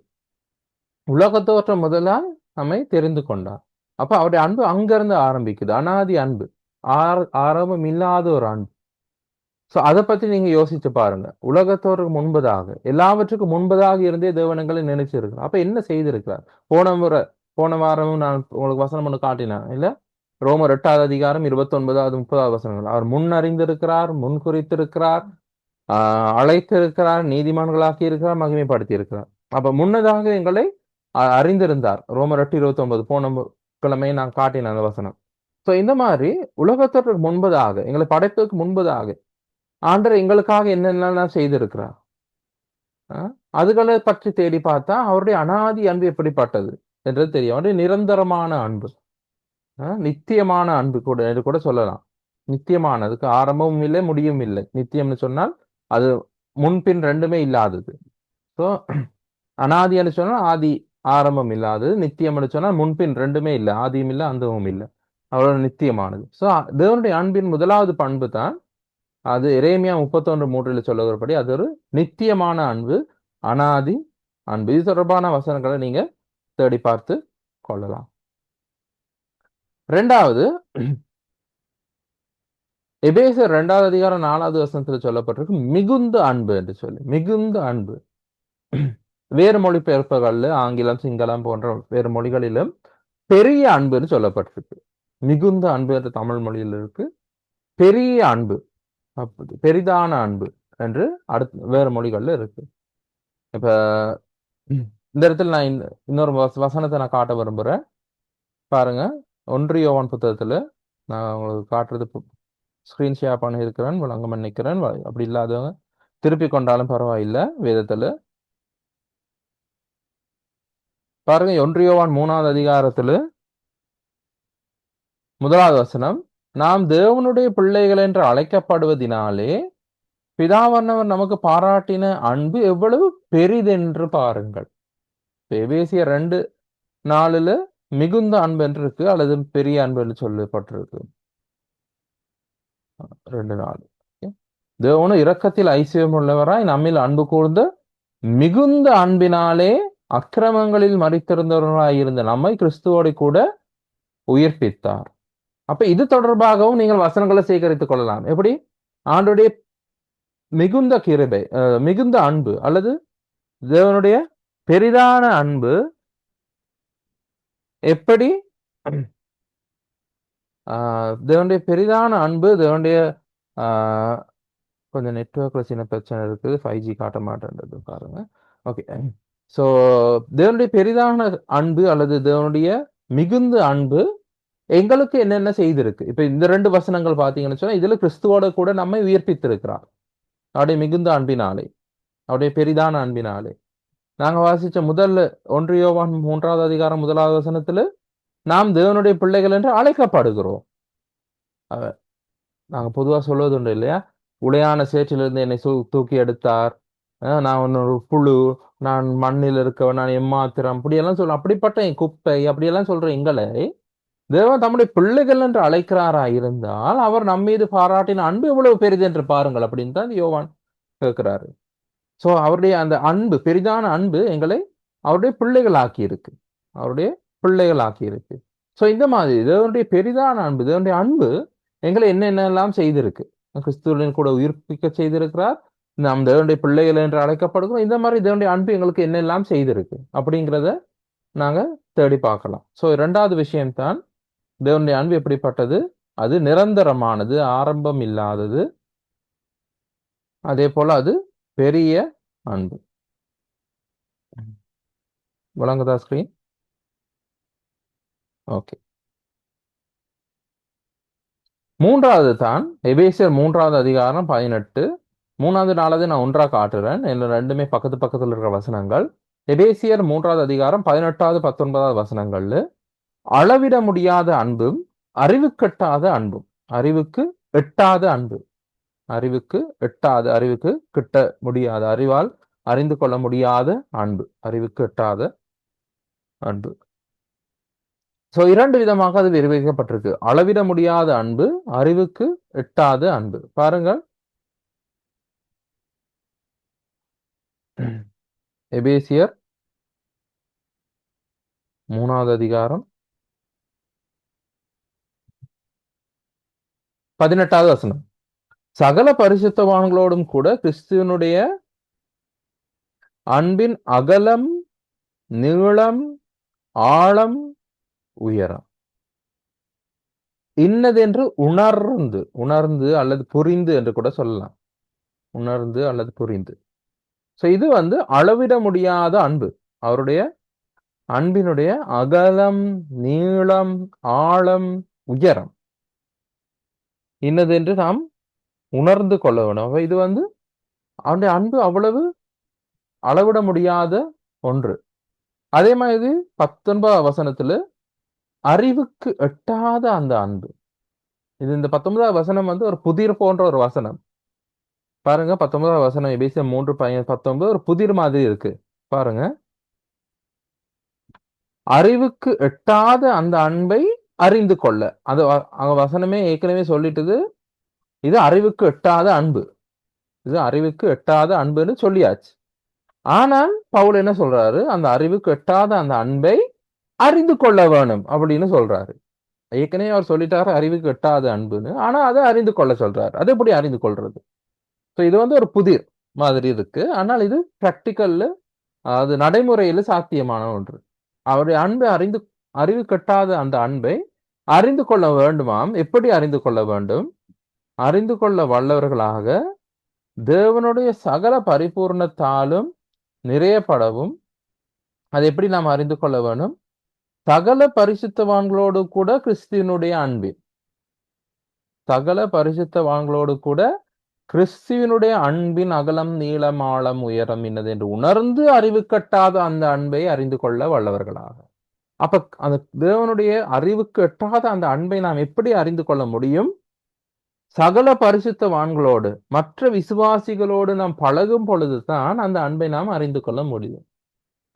உலக தோற்றம் முதலாய் நம்மை தெரிந்து கொண்டார். அப்ப அவருடைய அன்பு அங்கிருந்து ஆரம்பிக்குது. அனாதி அன்பு, ஆரம்பம் இல்லாத ஒரு அன்பு. சோ அதை பத்தி நீங்க யோசிச்சு பாருங்க. உலகத்தோருக்கு முன்பதாக, எல்லாவற்றுக்கும் முன்பதாக இருந்தே தேவனங்களை நினைச்சிருக்கிறார். அப்ப என்ன செய்திருக்கிறார்? போன வாரமும் நான் உங்களுக்கு வசனம் ஒண்ணு காட்டினேன் இல்ல? ரோமர் 8 அதிகாரம் 29 30 வசனங்கள். அவர் முன் அறிந்திருக்கிறார், முன் குறித்திருக்கிறார், அழைத்திருக்கிறார், நீதிமான்களாக்கி இருக்கிறார், மகிமைப்படுத்தி இருக்கிறார். அப்ப முன்னதாக எங்களை அறிந்திருந்தார். ரோமர் 8:29 போன கிழமை நான் காட்டினேன் அந்த வசனம். சோ இந்த மாதிரி உலகத்திற்கு முன்பதாக, எங்களை படைப்பதற்கு முன்பதாக ஆண்டவர் எங்களுக்காக என்னென்னலாம் செய்திருக்கிறார், அதுகளை பற்றி தேடி பார்த்தா அவருடைய அனாதி அன்பு எப்படிப்பட்டது என்றது தெரியும். அவருடைய நிரந்தரமான அன்பு, நித்தியமான அன்பு கூட என்று கூட சொல்லலாம். நித்தியமானதுக்கு ஆரம்பமும் இல்லை, முடியும் இல்லை. நித்தியம்னு சொன்னால் அது முன்பின் ரெண்டுமே இல்லாதது. ஸோ அனாதி என்று சொன்னால் ஆதி ஆரம்பம் இல்லாதது, நித்தியம் என்று சொன்னால் முன்பின் ரெண்டுமே இல்லை, ஆதியும் இல்லை அந்தமும் இல்லை, அவ்வளவு நித்தியமானது. ஸோ தேவனுடைய அன்பின் முதலாவது பண்பு தான் அது. எரேமியா 31:3 சொல்லுகிறபடி அது ஒரு நித்தியமான அன்பு, அனாதி அன்பு. இது தொடர்பான வசனங்களை நீங்க தேடி பார்த்து கொள்ளலாம். ரெண்டாவது, எபேசியர் 2 அதிகாரம் 4 வசனத்தில் சொல்லப்பட்டிருக்கு மிகுந்த அன்பு என்று சொல்லி. மிகுந்த அன்பு வேறு மொழிபெயர்ப்புகள்ல ஆங்கிலம், சிங்களம் போன்ற வேறு மொழிகளிலும் பெரிய அன்புன்னு சொல்லப்பட்டிருக்கு. மிகுந்த அன்பு என்று தமிழ் மொழியில் இருக்கு, பெரிய அன்பு, பெரிதான அன்பு என்று அடுத்த வேறு மொழிகள்ல இருக்கு. இப்ப இந்த இடத்துல நான் இன்னொரு வசனத்தை நான் காட்ட விரும்புறேன். பாருங்க, 1 யோவான் புத்தகத்துல நான் உங்களுக்கு காட்டுறது ஸ்கிரீன் ஷேர் பண்ணி இருக்கிறேன், வழங்க மன்னிக்கிறேன். அப்படி இல்லாதவங்க திருப்பி கொண்டாலும் பரவாயில்லை. வேதத்துல பாருங்க, 1 யோவான் 3 அதிகாரத்துல 1 வசனம், நாம் தேவனுடைய பிள்ளைகள் என்று அழைக்கப்படுவதினாலே பிதாவானவர் நமக்கு பாராட்டின அன்பு எவ்வளவு பெரிதென்று பாருங்கள். எபேசியர் 2:4 மிகுந்த அன்பு என்று இருக்கு, அல்லது பெரிய அன்பு என்று சொல்லப்பட்டிருக்கு. 2:4 தேவனும் இரக்கத்தில் ஐசியம் உள்ளவராய் நம்மில் அன்பு கூர்ந்த மிகுந்த அன்பினாலே அக்கிரமங்களில் மறித்திருந்தவர்களாய் இருந்த நம்மை கிறிஸ்துவோடு கூட உயிர்ப்பித்தார். அப்ப இது தொடர்பாகவும் நீங்கள் வசனங்களை சேகரித்துக் கொள்ளலாம். எப்படி? ஆண்டுடைய மிகுந்த கிருபை, மிகுந்த அன்பு அல்லது தேவனுடைய பெரிதான அன்பு எப்படி, தேவனுடைய பெரிதான அன்பு, தேவனுடைய கொஞ்சம் நெட்வொர்க்ல சின்ன பிரச்சனை இருக்குது, 5G காட்ட மாட்டேன்றது பாருங்க. ஓகே, ஸோ தேவனுடைய பெரிதான அன்பு அல்லது தேவனுடைய மிகுந்த அன்பு எங்களுக்கு என்னென்ன செய்திருக்கு. இப்ப இந்த 2 வசனங்கள் பார்த்தீங்கன்னு சொன்னா இதுல கிறிஸ்துவோட கூட நம்மை உயிர்ப்பித்திருக்கிறார் அவருடைய மிகுந்த அன்பினாலே. அவருடைய பெரிதான அன்பினாலே. நாங்க வாசிச்ச முதல்ல 1 யோவான் 3வது அதிகாரம் 1வது வசனத்துல நாம் தேவனுடைய பிள்ளைகள் என்று அழைக்கப்படுகிறோம். நாங்க பொதுவா சொல்வது உண்டு இல்லையா? உளையான சேற்றிலிருந்து என்னை தூக்கி எடுத்தார். நான் ஒரு புழு, நான் மண்ணில் இருக்கவன், நான் எம்மாத்திரம் அப்படியெல்லாம் அப்படிப்பட்ட என் குப்பை அப்படியெல்லாம் சொல்ற எங்களை தேவன் தம்முடைய பிள்ளைகள் என்று அழைக்கிறாரா இருந்தால் அவர் நம் மீது பாராட்டின அன்பு எவ்வளவு பெரிது என்று பாருங்கள் அப்படின்னு தான் யோவான் கேட்கிறாரு. சோ அவருடைய அந்த அன்பு, பெரிதான அன்பு எங்களை அவருடைய பிள்ளைகள் ஆக்கி இருக்கு. அவருடைய பிள்ளைகள் ஆக்கி இருக்கு. சோ இந்த மாதிரி தேவனுடைய பெரிதான அன்பு, தேவனுடைய அன்பு எங்களை என்னென்னலாம் செய்திருக்கு. கிறிஸ்துவின் கூட உயிர்ப்பிக்க செய்திருக்கிறார். நாம் தேவனுடைய பிள்ளைகள் என்று அழைக்கப்படுகிறோம். இந்த மாதிரி தேவனுடைய அன்பு எங்களுக்கு என்னெல்லாம் செய்திருக்கு அப்படிங்கிறத நாங்க தேடி பார்க்கலாம். சோ 2வது விஷயம்தான் தேவனுடைய அன்பு எப்படிப்பட்டது? அது நிரந்தரமானது, ஆரம்பம் இல்லாதது. அதே போல அது பெரிய அன்பு. வழங்குதா ஸ்கிரீன்? ஓகே. 3வது தான் எபேசியர் 3வது அதிகாரம் 18. 3வது 4வது நான் ஒன்றா காட்டுறேன். ரெண்டுமே பக்கத்து பக்கத்துல இருக்கிற வசனங்கள். எபேசியர் 3வது அதிகாரம் 18வது 19வது வசனங்கள்ல அளவிட முடியாத அன்பும் அறிவுக்கெட்டாத அன்பும், அறிவுக்கு எட்டாத அன்பு, அறிவுக்கு எட்டாத, அறிவுக்கு கிட்ட முடியாத, அறிவால் அறிந்து கொள்ள முடியாத அன்பு, அறிவுக்கு எட்டாத அன்பு. சோ 2 விதமாக அது விரிவாக்கப்பட்டிருக்கு. அளவிட முடியாத அன்பு, அறிவுக்கு எட்டாத அன்பு. பாருங்கள், எபேசியர் 3வது அதிகாரம் 18வது வசனம். சகல பரிசுத்தவான்களோடும் கூட கிறிஸ்துவனுடைய அன்பின் அகலம், நீளம், ஆழம், உயரம் இன்னதென்று உணர்ந்து, உணர்ந்து அல்லது புரிந்து என்று கூட சொல்லலாம். உணர்ந்து அல்லது புரிந்து. சோ இது அளவிட முடியாத அன்பு. அவருடைய அன்பினுடைய அகலம், நீளம், ஆழம், உயரம் இன்னதென்று நாம் உணர்ந்து கொள்ள வேண்டும். இது அவருடைய அன்பு அவ்வளவு அளவிட முடியாத ஒன்று. அதே மாதிரி 19வது வசனத்துல அறிவுக்கு எட்டாத அந்த அன்பு. இது இந்த 19வது வசனம் ஒரு புதிர் போன்ற ஒரு வசனம். பாருங்க, 19வது வசனம் எபேசியர் 3:19 ஒரு புதிர் மாதிரி இருக்கு. பாருங்க, அறிவுக்கு எட்டாத அந்த அன்பை அறிந்து கொள்ள. அது அங்க வசனமே ஏற்கனவே சொல்லிட்டுது, இது அறிவுக்கு எட்டாத அன்பு, இது அறிவுக்கு எட்டாத அன்புன்னு சொல்லியாச்சு. ஆனால் பவுல் என்ன சொல்றாரு? அந்த அறிவுக்கு எட்டாத அந்த அன்பை அறிந்து கொள்ள வேணும் அப்படின்னு சொல்றாரு. ஏற்கனவே அவர் சொல்லிட்டாரு அறிவுக்கு எட்டாத அன்புன்னு. ஆனா அதை அறிந்து கொள்ள சொல்றாரு. அது எப்படி அறிந்து கொள்றது? இது ஒரு புதிர் மாதிரி இருக்கு. ஆனால் இது பிராக்டிக்கல்ல, அது நடைமுறையில சாத்தியமான ஒன்று. அவருடைய அன்பை அறிவு கட்டாத அந்த அன்பை அறிந்து கொள்ள வேண்டுமாம். எப்படி அறிந்து கொள்ள வேண்டும்? அறிந்து கொள்ள வல்லவர்களாக தேவனுடைய சகல பரிபூர்ணத்தாலும் நிறையப்படவும். அது எப்படி நாம் அறிந்து கொள்ள வேண்டும்? சகல பரிசுத்தவான்களோடு கூட கிறிஸ்துவனுடைய அன்பில், சகல பரிசுத்தவான்களோடு கூட கிறிஸ்துவனுடைய அன்பின் அகலம், நீளம், ஆழம், உயரம் என்னது என்று உணர்ந்து அறிவு கட்டாத அந்த அன்பை அறிந்து கொள்ள வல்லவர்களாக. அப்ப அந்த தேவனுடைய அறிவுக்கு எட்டாத அந்த அன்பை நாம் எப்படி அறிந்து கொள்ள முடியும்? சகல பரிசுத்தவான்களோடு, மற்ற விசுவாசிகளோடு நாம் பழகும் பொழுதுதான் அந்த அன்பை நாம் அறிந்து கொள்ள முடியும்.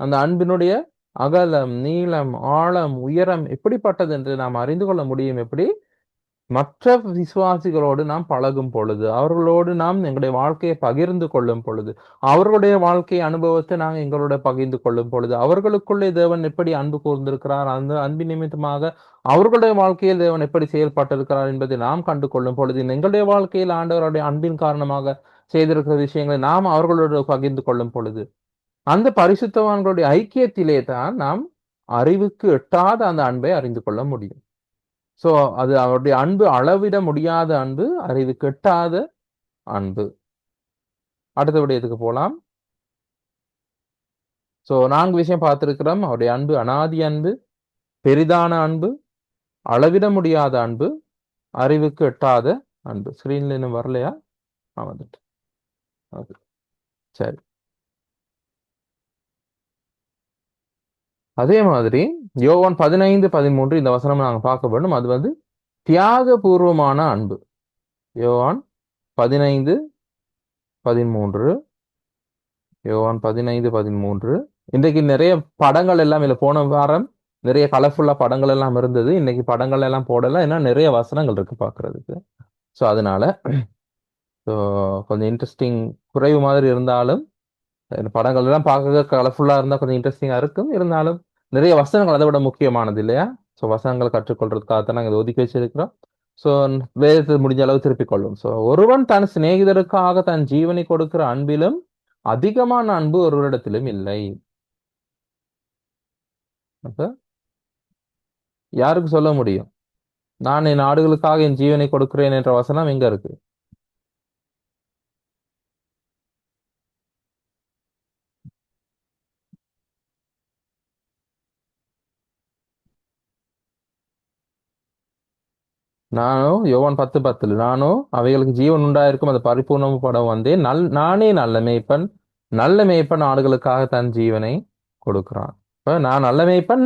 அந்த அன்பினுடைய அகலம், நீளம், ஆழம், உயரம் எப்படிப்பட்டது என்று நாம் அறிந்து கொள்ள முடியும். எப்படி? மற்ற விசுவாசிகளோடு நாம் பழகும் பொழுது, அவர்களோடு நாம் எங்களுடைய வாழ்க்கையை பகிர்ந்து கொள்ளும் பொழுது, அவர்களுடைய வாழ்க்கை அனுபவத்தை நாங்கள் எங்களோட பகிர்ந்து கொள்ளும் பொழுது, அவர்களுக்குள்ளே தேவன் எப்படி அன்பு கூர்ந்திருக்கிறார், அந்த அன்பின் நிமித்தமாக அவர்களுடைய வாழ்க்கையில் தேவன் எப்படி செயல்பட்டிருக்கிறார் என்பதை நாம் கண்டு கொள்ளும் பொழுது, எங்களுடைய வாழ்க்கையில் ஆண்டவருடைய அன்பின் காரணமாக செய்திருக்கிற விஷயங்களை நாம் அவர்களோடு பகிர்ந்து கொள்ளும் பொழுது, அந்த பரிசுத்தவான்களுடைய ஐக்கியத்திலே தான் நாம் அறிவுக்கு எட்டாத அந்த அன்பை அறிந்து கொள்ள முடியும். சோ அது அவருடைய அன்பு அளவிட முடியாத அன்பு, அறிவுக்கு எட்டாத அன்பு. அடுத்த விடயத்துக்கு போலாம். சோ 4 விஷயம் பார்த்திருக்கிறோம். அவருடைய அன்பு அனாதி அன்பு, பெரிதான அன்பு, அளவிட முடியாத அன்பு, அறிவுக்கு எட்டாத அன்பு. ஸ்கிரீன்ல இன்னும் வரலையா? வந்துட்டு. சரி. அதே மாதிரி யோவான் 15:13 இந்த வசனம் நாங்க பார்க்க வேண்டும். அது வந்து தியாகபூர்வமான அன்பு. யோவான் 15:13. யோவான் 15:13. இன்றைக்கு நிறைய படங்கள் எல்லாம் இல்ல. போன வாரம் நிறைய கலர்ஃபுல்லா படங்கள் எல்லாம் இருந்தது. இன்னைக்கு படங்கள் எல்லாம் போடல. ஏன்னா நிறைய வசனங்கள் இருக்கு பார்க்கிறதுக்கு. ஸோ அதனால ஸோ கொஞ்சம் இன்ட்ரெஸ்டிங் குறைவு மாதிரி இருந்தாலும் இந்த படங்கள் எல்லாம் பார்க்க கலர்ஃபுல்லா இருந்தா கொஞ்சம் இன்ட்ரெஸ்டிங்கா இருக்கும். இருந்தாலும் நிறைய வசனங்கள் அதை விட முக்கியமானது இல்லையா? ஸோ வசனங்களை கற்றுக்கொள்றதுக்காக தான் நாங்கள் இதை ஒதுக்கி வச்சிருக்கிறோம். ஸோ வேதத்தை முடிஞ்ச அளவு திருப்பிக் கொள்ளும். ஸோ ஒருவன் தன் சிநேகிதருக்காக தன் ஜீவனை கொடுக்கிற அன்பிலும் அதிகமான அன்பு ஒருவரிடத்திலும் இல்லை. அப்ப யாருக்கு சொல்ல முடியும்? நான் என் நாடுகளுக்காக என் ஜீவனை கொடுக்கிறேன் என்ற வசனம் எங்க இருக்கு? நானும் யோவான் 10:10 நானும் அவைகளுக்கு ஜீவன் உண்டாயிருக்கும் அது பரிபூர்ணப்படும் வந்தேன். நானே நல்ல மேய்ப்பன். நல்ல மேய்ப்பன் ஆடுகளுக்காக தன் ஜீவனை கொடுக்கிறான். இப்ப நான் நல்ல மேய்ப்பன்.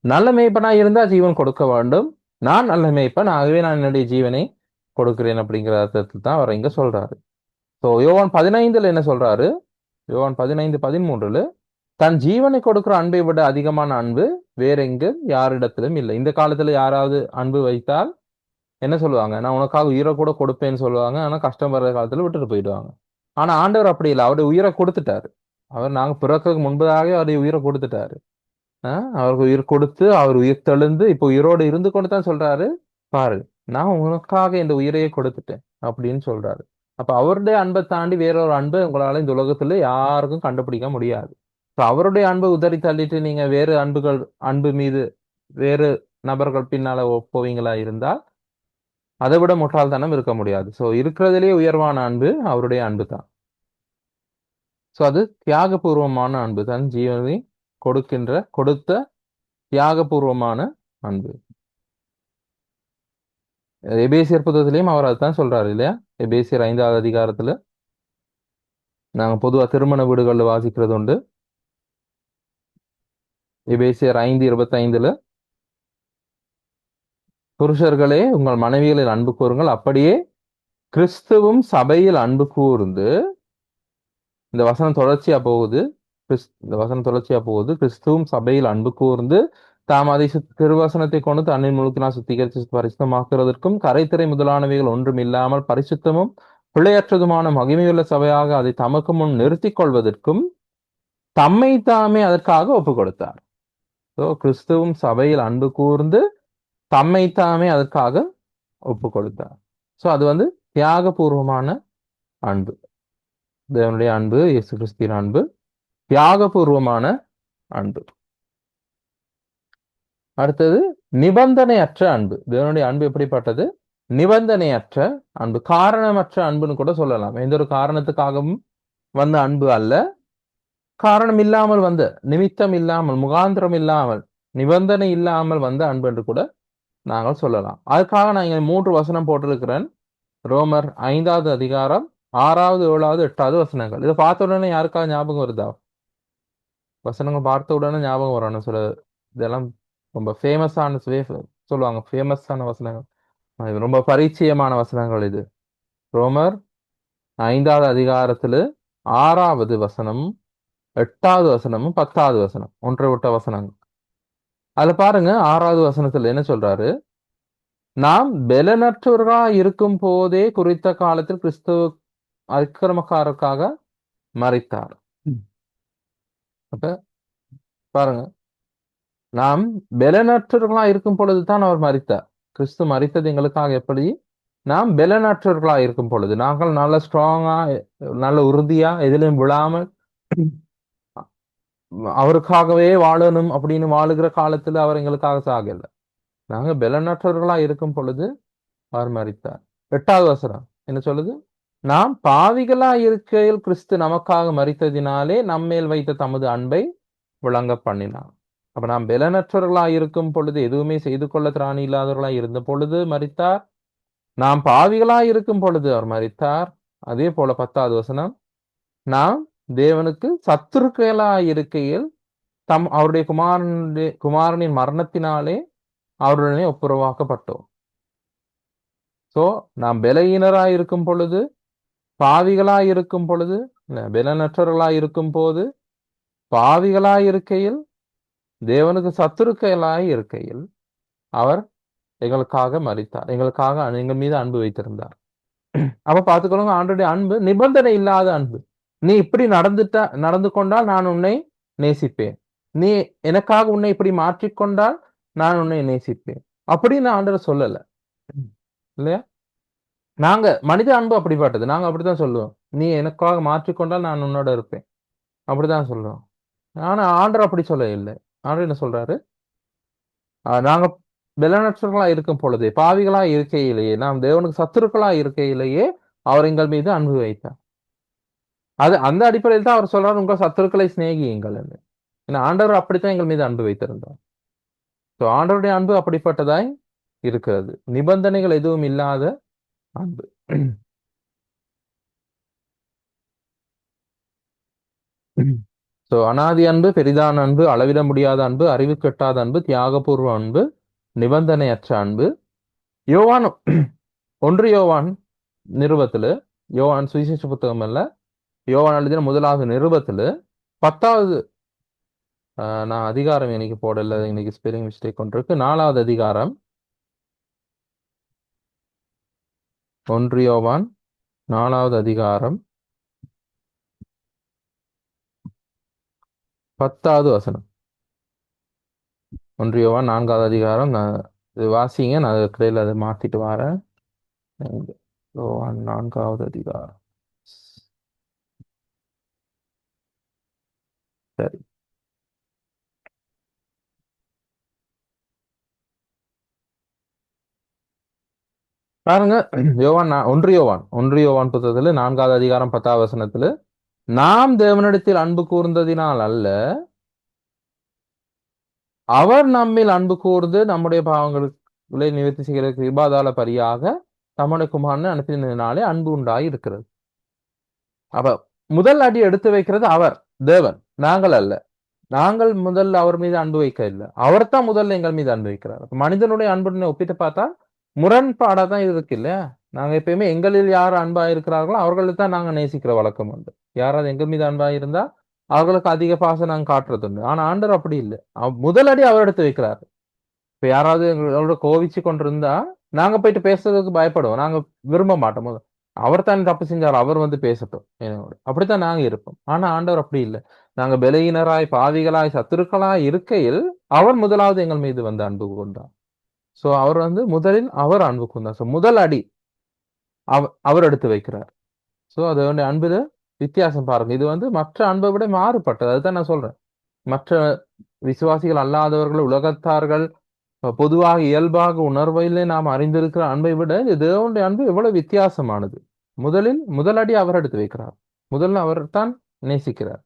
நல்ல மேய்ப்பனா இருந்தா ஜீவன் கொடுக்க வேண்டும். நான் நல்ல மேய்ப்பன், ஆகவே நான் என்னுடைய ஜீவனை கொடுக்கிறேன் அப்படிங்கிற அர்த்தத்தில் தான் அவர் இங்க சொல்றாரு. ஸோ யோவான் 15 என்ன சொல்றாரு? யோவான் 15:13 தன் ஜீவனை கொடுக்கிற அன்பை விட அதிகமான அன்பு வேற எங்கு யாரிடத்திலும் இல்லை. இந்த காலத்துல யாராவது அன்பு வைத்தால் என்ன சொல்லுவாங்க? நான் உனக்காக உயிரை கூட கொடுப்பேன்னு சொல்லுவாங்க. ஆனா கஷ்டம் வர்ற காலத்துல விட்டுட்டு போயிடுவாங்க. ஆனா ஆண்டவர் அப்படி இல்லை. அவருடைய உயிரை கொடுத்துட்டாரு. அவர் நாங்க பிறக்கிறதுக்கு முன்பதாகவே அவருடைய உயிரை கொடுத்துட்டாரு. அவருக்கு உயிர் கொடுத்து அவர் உயிர் தெழுந்து இப்போ உயிரோடு இருந்து கொண்டு தான் சொல்றாரு, பாரு நான் உனக்காக இந்த உயிரையே கொடுத்துட்டேன் அப்படின்னு சொல்றாரு. அப்ப அவருடைய அன்பை தாண்டி வேறொரு அன்பை உங்களால இந்த உலகத்துல யாருக்கும் கண்டுபிடிக்க முடியாது. அவருடைய அன்பை உதறி தள்ளிட்டு நீங்க வேறு அன்பு மீது வேறு நபர்கள் பின்னால போவீங்களா இருந்தால் அதை விட முட்டாள்தனம் இருக்க முடியாது. சோ இருக்கிறதுலேயே உயர்வான அன்பு அவருடைய அன்பு தான். சோ அது தியாகபூர்வமான அன்பு. தன் ஜீவனை கொடுத்த தியாகபூர்வமான அன்பு. எபேசியர் புத்தகத்திலையும் அவர் அதுதான் சொல்றாரு இல்லையா? எபேசியர் 5வது அதிகாரத்துல நாங்க பொதுவா திருமண வீடுகள்ல வாசிக்கிறது உண்டு. எபேசியர் 5:25 புருஷர்களே உங்கள் மனைவிகளில் அன்பு கூறுங்கள், அப்படியே கிறிஸ்துவும் சபையில் அன்பு கூர்ந்து. இந்த வசனம் தொடர்ச்சியா போகுது. கிறிஸ்துவும் சபையில் அன்பு கூர்ந்து தாம் அதை திருவசனத்தை கொண்டு தன்னின் முழுக்கினால் சுத்திகரித்து பரிசுத்தமாக்குறதற்கும் கரைத்திரை முதலானவைகள் ஒன்றும் இல்லாமல் பரிசுத்தமும் பிழையற்றதுமான மகிமையுள்ள சபையாக அதை தமக்கு முன் நிறுத்திக் கொள்வதற்கும் தம்மை தாமே அதற்காக ஒப்பு கொடுத்தார். கிறிஸ்துவும் சபையில் அன்பு கூர்ந்து தம்மை தாமே அதற்காக ஒப்பு கொடுத்தார். சோ அது வந்து தியாகபூர்வமான அன்பு. தேவனுடைய அன்பு, இயேசு கிறிஸ்துவின் அன்பு தியாகபூர்வமான அன்பு. அடுத்தது நிபந்தனையற்ற அன்பு. தேவனுடைய அன்பு எப்படிப்பட்டது? நிபந்தனையற்ற அன்பு, காரணமற்ற அன்புன்னு கூட சொல்லலாம். எந்த ஒரு காரணத்துக்காகவும் வந்த அன்பு அல்ல, காரணம் இல்லாமல் வந்த, நிமித்தம் இல்லாமல், முகாந்திரம் இல்லாமல், நிபந்தனை இல்லாமல் வந்த அன்பு என்று கூட நாங்கள் சொல்லலாம். அதுக்காக நான் இங்க 3 வசனம் போட்டிருக்கிறேன். ரோமர் 5வது அதிகாரம் 6வது 7வது 8வது வசனங்கள். இதை பார்த்த உடனே யாருக்காவது ஞாபகம் வருதா? வசனங்கள் பார்த்த உடனே ஞாபகம் வரணும். சில இதெல்லாம் ரொம்ப ஃபேமஸான சொல்லுவாங்க, ஃபேமஸான வசனங்கள், இது ரொம்ப பரிச்சயமான வசனங்கள். இது ரோமர் 5வது அதிகாரத்துல 6வது வசனம், 8வது வசனமும் 10வது வசனம், ஒன்றை விட்ட வசனங்கள். அதுல பாருங்க, 6வது வசனத்துல என்ன சொல்றாரு? நாம் பெலனற்றவர்களா இருக்கும் போதே குறித்த காலத்தில் கிறிஸ்துவ அக்கிரமக்காரருக்காக மரித்தார். அப்ப பாருங்க, நாம் பெலனற்றவர்களா இருக்கும் பொழுதுதான் அவர் மரித்தார். கிறிஸ்து மரித்தது எங்களுக்காக எப்படி? நாம் பெலனற்றவர்களா இருக்கும் பொழுது, நாங்கள் நல்ல ஸ்ட்ராங்கா, நல்ல உறுதியா, எதிலும் விழாமல் அவருக்காகவே வாழணும் அப்படின்னு வாழுகிற காலத்துல அவர் எங்களுக்காக சாகல. நாங்க பெலனற்றவர்களா இருக்கும் பொழுது அவர் மரித்தார். 8வது வசனம் என்ன சொல்லுது? நாம் பாவிகளா இருக்கையில் கிறிஸ்து நமக்காக மரித்ததினாலே நம்மேல் வைத்த தமது அன்பை விளங்க பண்ணினார். அப்ப நாம் பெலனற்றவர்களா இருக்கும் பொழுது, எதுவுமே செய்து கொள்ள திராணி இல்லாதவர்களா இருந்த பொழுது மரித்தார். நாம் பாவிகளா இருக்கும் பொழுது அவர் மரித்தார். அதே போல 10வது வசனம், நாம் தேவனுக்கு சத்துருக்களா இருக்கையில் அவருடைய குமாரனின் மரணத்தினாலே அவருடனே ஒப்புரவாக்கப்பட்டோம். சோ நாம் பலகீனராய் இருக்கும் பொழுது, பாவிகளாய் இருக்கும் பொழுது, பலனற்றவர்களாய் இருக்கும் போது, பாவிகளாய் இருக்கையில், தேவனுக்கு சத்துருக்களாய் இருக்கையில் அவர் எங்களுக்காக மரித்தார், எங்களுக்காக எங்கள் மீது அன்பு வைத்திருந்தார். அப்ப பார்த்துக்கொள்ளுங்க, ஆண்டவருடைய அன்பு நிபந்தனை இல்லாத அன்பு. நீ இப்படி நடந்து கொண்டால் நான் உன்னை நேசிப்பேன், நீ எனக்காக உன்னை இப்படி மாற்றிக்கொண்டால் நான் உன்னை நேசிப்பேன் அப்படின்னு ஆண்டவர் சொல்லல இல்லையா? நாங்க மனித அன்பு அப்படிப்பட்டது, நாங்க அப்படித்தான் சொல்லுவோம். நீ எனக்காக மாற்றிக்கொண்டால் நான் உன்னோட இருப்பேன் அப்படிதான் சொல்லுவோம். ஆனா ஆண்டவர் அப்படி சொல்ல இல்லை. ஆண்டவர் என்ன சொல்றாரு? நாங்க பலனற்றவர்களா இருக்கும் பொழுதே, பாவிகளா இருக்கையிலேயே, நாம் தேவனுக்கு சத்துருக்களா இருக்கையிலேயே அவர் எங்கள் மீது அன்பு வைத்தார். அந்த அடிப்படையில் தான் அவர் சொல்றாரு, உங்கள் சத்துருக்களை சிநேகியுங்கள் என்று. ஏன்னா ஆண்டவர் அப்படித்தான் எங்கள் மீது அன்பு வைத்திருந்தார். ஆண்டவருடைய அன்பு அப்படிப்பட்டதாய் இருக்கிறது, நிபந்தனைகள் எதுவும் இல்லாத அன்பு. அனாதி அன்பு, பெரிதான அன்பு, அளவிட முடியாத அன்பு, அறிவு கெட்டாத அன்பு, தியாகபூர்வ அன்பு, நிபந்தனையற்ற அன்பு. யோவான் 1 யோவான் நிருபத்திല്, யோவான் சுவிசேஷ புத்தகம் அல்ல, யோவான் எழுதின முதலாவது நிருபத்திല് 10வது நான் அதிகாரம் இன்னைக்கு போடல, இன்னைக்கு ஸ்பெல்லிங் மிஸ்டேக் ஒன்று இருக்கு. 4வது அதிகாரம் 1 யோவான் 4வது அதிகாரம் 10வது வசனம். 1 யோவான் 4வது அதிகாரம், நான் இது வாசிங்க, நான் கடையில் அதை மாத்திட்டு வரேன். யோவான் 4வது அதிகாரம். சரி, பாருங்க. யோவான் 1 யோவான் புத்தகத்துல 4வது அதிகாரம் 10வது வசனத்துல, நாம் தேவனிடத்தில் அன்பு கூர்ந்ததினால் அல்ல, அவர் நம்மில் அன்பு கூர்ந்து நம்முடைய பாவங்களை நிவர்த்தி செய்கிற கிருபாதார பரியாக நம்முடைய குமாரனை அனுப்பினாலே அன்பு உண்டாய் இருக்கிறது. அப்ப முதல் அடி எடுத்து வைக்கிறது அவர், தேவன், நாங்கள் அல்ல. நாங்கள் முதல்ல அவர் மீது அன்பு வைக்க இல்லை, அவர் தான் முதல்ல எங்கள் மீது அன்பு வைக்கிறார். மனிதனுடைய அன்புடன் ஒப்பிட்டு பார்த்தா முரண்பாடா தான் இருக்கு இல்லையா? நாங்க எப்பயுமே எங்களில் யார் அன்பா இருக்கிறார்களோ அவர்களுக்கு தான் நாங்க நேசிக்கிற வழக்கம் உண்டு. யாராவது எங்கள் மீது அன்பா இருந்தா அவர்களுக்கு அதிக பாசம் நாங்க காட்டுறது உண்டு. ஆனா ஆண்டவர் அப்படி இல்லை, முதலடி அவர் எடுத்து வைக்கிறாரு. இப்ப யாராவது எங்களோட கோவிச்சு கொண்டிருந்தா நாங்க போயிட்டு பேசுறதுக்கு பயப்படுவோம், நாங்க விரும்ப மாட்டோம். அவர் தான் தப்பு செஞ்சார், அவர் வந்து பேசட்டும் என்னோட, அப்படித்தான் நாங்க இருப்போம். ஆனா ஆண்டவர் அப்படி இல்லை. நாங்க பலகீனராய், பாவிகளாய், சத்துருக்களாய் இருக்கையில் அவர் முதலாவது எங்கள் மீது வந்து அன்பு கொண்டார். சோ அவர் வந்து முதலில் அவர் அன்பு கொண்டார். சோ முதல் அடி அவர் எடுத்து வைக்கிறார். சோ அது வந்து அன்புல வித்தியாசம் பாருங்க. இது வந்து மற்ற அன்பை விட மாறுபட்டது. அதுதான் நான் சொல்றேன். மற்ற விசுவாசிகள் அல்லாதவர்கள், உலகத்தார்கள் பொதுவாக இயல்பாக உணர்வையிலே நாம் அறிந்திருக்கிற அன்பை விட இந்த தேவனுடைய அன்பு எவ்வளவு வித்தியாசமானது. முதலடி அவர் எடுத்து வைக்கிறார், முதல்ல அவர் தான் நேசிக்கிறார்.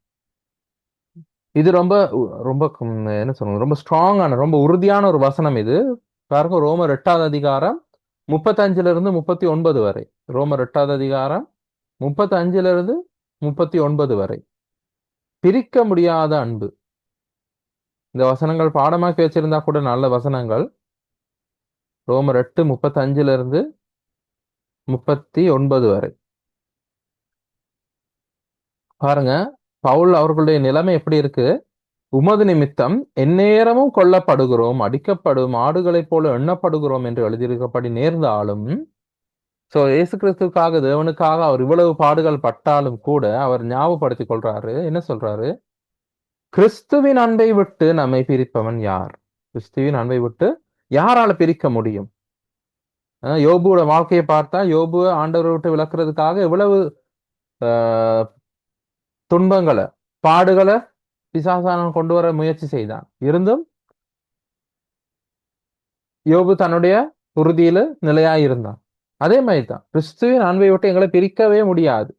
இது ரொம்ப ரொம்ப என்ன சொல்றது, ரொம்ப ஸ்ட்ராங்கான, ரொம்ப உறுதியான ஒரு வசனம் இது. பாருங்க, ரோமர் 8வது அதிகாரம் 35 39 வரை. ரோமர் 8வது அதிகாரம் 35 39 வரை. பிரிக்க முடியாத அன்பு. இந்த வசனங்கள் பாடமாக்கி வச்சிருந்தா கூட நல்ல வசனங்கள். ரோமர் 8 35 39 வரை பாருங்க. பவுல் அவர்களுடைய நிலைமை எப்படி இருக்கு? உமது நிமித்தம் எந்நேரமும் கொல்லப்படுகிறோம், அடிக்கப்படும் ஆடுகளைப் போல எண்ணப்படுகிறோம் என்று எழுதியிருக்கப்படி நேர்ந்தாலும், சோ இயேசு கிறிஸ்துக்காக, தேவனுக்காக அவர் இவ்வளவு பாடுகள் பட்டாலும் கூட அவர் ஞாபகப்படுத்திக் கொள்றாரு. என்ன சொல்றாரு? கிறிஸ்துவின் அன்பை விட்டு நம்மை பிரிப்பவன் யார்? கிறிஸ்துவின் அன்பை விட்டு யாரால பிரிக்க முடியும்? யோபுவோட வாழ்க்கையை பார்த்தா, யோபு ஆண்டவரை விட்டு விளக்குறதுக்காக எவ்வளவு துன்பங்களை, பாடுகளை பிசாசானவன் கொண்டு வர முயற்சி செய்தான். இருந்தும் யோபு தன்னுடைய உறுதியில நிலையாயிருந்தான். அதே மாதிரி தான் கிறிஸ்துவின் அன்பை விட்டு எங்களை பிரிக்கவே முடியாது.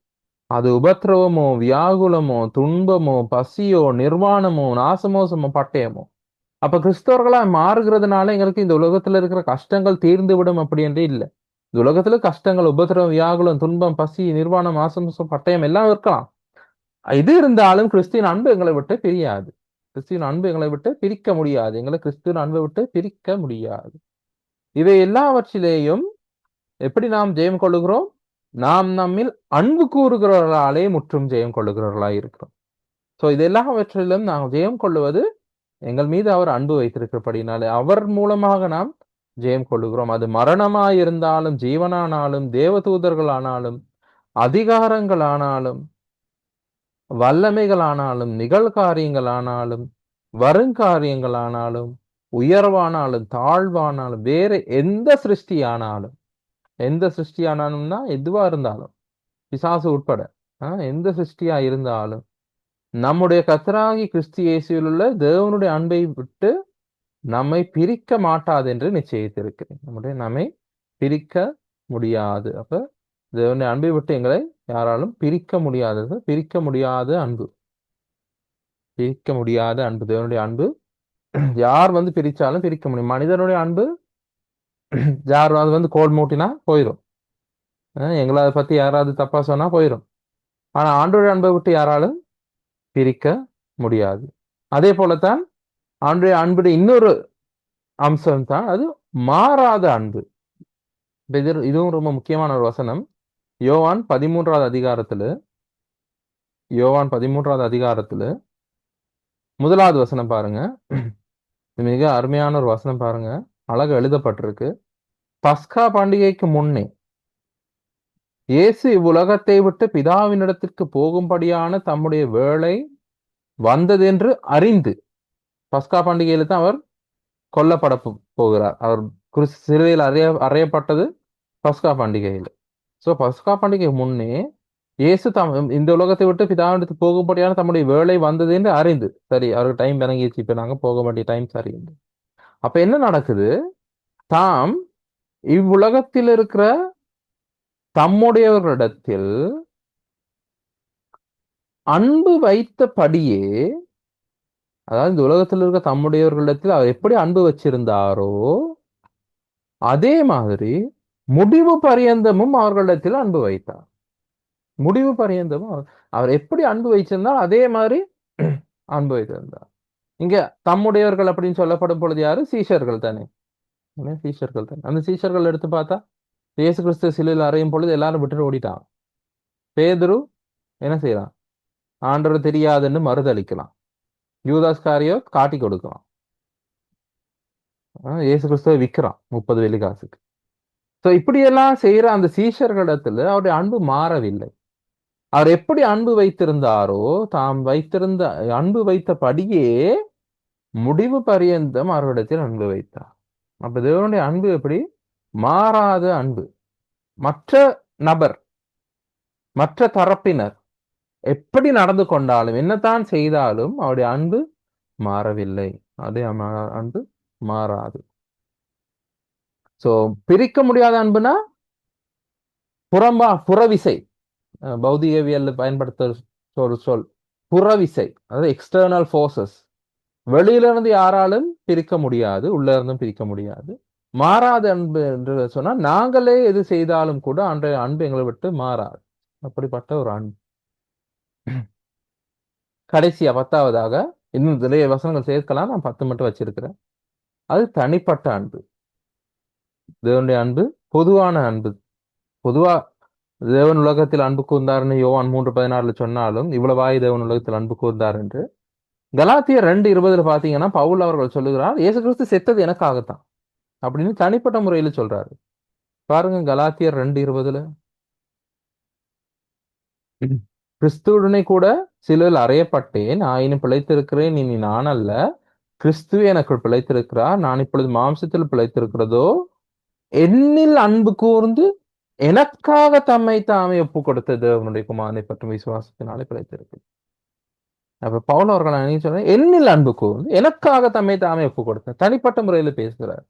அது உபத்திரவமோ, வியாகுலமோ, துன்பமோ, பசியோ, நிர்வாணமோ, நாசமோசமோ, பட்டயமோ. அப்ப கிறிஸ்தவர்களா மாறுகிறதுனால எங்களுக்கு இந்த உலகத்துல இருக்கிற கஷ்டங்கள் தீர்ந்து விடும் அப்படி என்றே இல்லை. இந்த உலகத்துல கஷ்டங்கள், உபத்திரவம், வியாகுலம், துன்பம், பசி, நிர்வாணம், நாசமோசம், பட்டயம் எல்லாம் இருக்கலாம். இது இருந்தாலும் கிறிஸ்துவின் அன்பு எங்களை விட்டு பிரியாது. கிறிஸ்துவின் அன்பு எங்களை விட்டு பிரிக்க முடியாது. எங்களை கிறிஸ்துவின் அன்பை விட்டு பிரிக்க முடியாது. இவை எல்லாவற்றிலேயும் எப்படி நாம் ஜெயம் கொள்ளுகிறோம்? நாம் நம்மில் அன்பு கூறுகிறவர்களாலே முற்றும் ஜெயம் கொள்ளுகிறவர்களாய் இருக்கிறோம். சோ இது எல்லாவற்றிலும் நாங்கள் ஜெயம் கொள்ளுவது எங்கள் மீது அவர் அன்பு வைத்திருக்கிறபடினாலே அவர் மூலமாக நாம் ஜெயம் கொள்ளுகிறோம். அது மரணமாயிருந்தாலும், ஜீவனானாலும், தேவதூதர்களானாலும், அதிகாரங்களானாலும், வல்லமைகளானாலும், நிகழ்காரியங்களானாலும், வருங்காரியங்களானாலும், உயர்வானாலும், தாழ்வானாலும், வேற எந்த சிருஷ்டியானாலும், எந்த சிருஷ்டியானாலும்னா எதுவா இருந்தாலும், பிசாசு உட்பட எந்த சிருஷ்டியா இருந்தாலும், நம்முடைய கர்த்தராகி கிறிஸ்து இயேசுவில் உள்ள தேவனுடைய அன்பை விட்டு நம்மை பிரிக்க மாட்டாது என்று நிச்சயித்திருக்கிறேன். நம்மை பிரிக்க முடியாது. அப்ப தேவனுடைய அன்பை விட்டு எங்களை யாராலும் பிரிக்க முடியாதது. பிரிக்க முடியாத அன்பு, பிரிக்க முடியாத அன்பு, தேவனுடைய அன்பு. யார் வந்து பிரிச்சாலும் பிரிக்க முடியும். மனிதனுடைய அன்பு யார் வந்து கோல் மூட்டினா போயிடும். எங்களை அதை பத்தி யாராவது தப்பா சொன்னா போயிடும். ஆனா ஆண்டோடைய அன்பை விட்டு யாராலும் பிரிக்க முடியாது. அதே போலத்தான் ஆண்டுடைய அன்புடைய இன்னொரு அம்சம் தான் அது மாறாத அன்பு. இதுவும் ரொம்ப முக்கியமான ஒரு வசனம். யோவான் 13வது அதிகாரத்துல 1வது வசனம் பாருங்க. மிக அருமையான ஒரு வசனம் பாருங்க. அழகா எழுதப்பட்டிருக்கு. பஸ்கா பண்டிகைக்கு முன்னே இயேசு இவ்வுலகத்தை விட்டு பிதாவினிடத்திற்கு போகும்படியான தம்முடைய வேளை வந்ததென்று அறிந்து, பஸ்கா பண்டிகையில தான் அவர் கொல்லப்பட போகிறார். அவர் சிலுவையில் அறையப்பட்டது பஸ்கா பண்டிகையில. சோ பஸ்கா பண்டிகை முன்னே இயேசு இந்த உலகத்தை விட்டு பிதாவிடத்துக்கு போகும்படியான தம்முடைய வேலை வந்தது என்று அறிந்து, சரி அவருக்கு டைம் இறங்கிடுச்சு, இப்ப நாங்க போக வேண்டிய டைம் சரி. அப்ப என்ன நடக்குது? தாம் இவ்வுலகத்தில் இருக்கிற தம்முடையவர்களிடத்தில் அன்பு வைத்தபடியே, அதாவது இந்த உலகத்தில் இருக்கிற தம்முடையவர்களிடத்தில் அவர் எப்படி அன்பு வச்சிருந்தாரோ அதே மாதிரி முடிவு பரியந்தமும் அவர்களிடத்தில் அன்பு வைத்தார். முடிவு பரியந்தமும் அவர் எப்படி அன்பு வைச்சிருந்தால் அதே மாதிரி அன்பு வைத்திருந்தார். இங்க தம்முடையவர்கள் அப்படின்னு சொல்லப்படும் பொழுது யாரு? சீஷர்கள் தானே. சீஷர்கள் தானே. அந்த சீஷர்கள் எடுத்து பார்த்தா இயேசு கிறிஸ்து சிலுவையில் அறையும் பொழுது எல்லாரும் விட்டுட்டு ஓடிட்டான். பேதுரு என்ன செய்யறான்? ஆண்டவர் தெரியாதுன்னு மறுதளிக்கலாம். யூதாஸ் காரியோத் காட்டி கொடுக்கலாம். இயேசு கிறிஸ்துவை விற்கிறான் 30 வெள்ளிக்காசுக்கு. சோ இப்படியெல்லாம் செய்யற அந்த சீஷர்களிடத்துல அவருடைய அன்பு மாறவில்லை. அவர் எப்படி அன்பு வைத்திருந்தாரோ தாம் வைத்திருந்த அன்பு வைத்தபடியே முடிவு பரியந்தம் அவர்களிடத்தில் அன்பு வைத்தார். அப்ப தேவனுடைய அன்பு எப்படி? மாறாத அன்பு. மற்ற நபர், மற்ற தரப்பினர் எப்படி நடந்து கொண்டாலும், என்னத்தான் செய்தாலும் அவருடைய அன்பு மாறவில்லை. அதே அன்பு மாறாது. சோ பிரிக்க முடியாத அன்புனா புறவிசை, பௌதிகவியல் பயன்படுத்த ஒரு சொல் புறவிசை, அதாவது எக்ஸ்டர்னல் ஃபோர்ஸஸ். வெளியில இருந்து யாராலும் பிரிக்க முடியாது, உள்ள இருந்தும் பிரிக்க முடியாது. மாறாத அன்பு என்று சொன்னா நாங்களே எது செய்தாலும் கூட அன்றைய அன்பு எங்களை விட்டு மாறாது. அப்படிப்பட்ட ஒரு அன்பு. கடைசியா 10வதாக இன்னும் நிறைய வசனங்கள் சேர்க்கலாம், நான் 10 மட்டும் வச்சிருக்கிறேன். அது தனிப்பட்ட அன்பு. தேவனுடைய அன்பு பொதுவான அன்பு. பொதுவா தேவன் உலகத்தில் அன்பு கூர்ந்தார்னு யோவான் 3:16 சொன்னாலும் இவ்வளவாய் தேவன் உலகத்தில் அன்பு கூர்ந்தார் என்று கலாத்தியர் 2:20 பாத்தீங்கன்னா பவுல் அவர்கள் சொல்லுகிறார், இயேசு கிறிஸ்து செத்தது எனக்காகத்தான் அப்படின்னு தனிப்பட்ட முறையில சொல்றாரு. பாருங்க கலாத்தியர் 2:20. கிறிஸ்துவுடனே கூட சிலுவையில் அறையப்பட்டேன், ஆயினும் பிழைத்திருக்கிறேன், இனி நான் அல்ல, கிறிஸ்துவே எனக்குள் பிழைத்திருக்கிறார், நான் இப்பொழுது மாம்சத்தில் பிழைத்திருக்கிறதோ என்னில் அன்பு கூர்ந்து எனக்காக தம்மை தாமே ஒப்பு கொடுத்த தேவனுடைய குமாரனை பற்றும் விசுவாசத்தினாலே பிழைத்திருக்கு. அப்ப பவுல் அவர்கள் சொன்ன என்னில் அன்பு கூர்ந்து எனக்காக தம்மை தாமே ஒப்பு கொடுத்த தனிப்பட்ட முறையில பேசுகிறார்.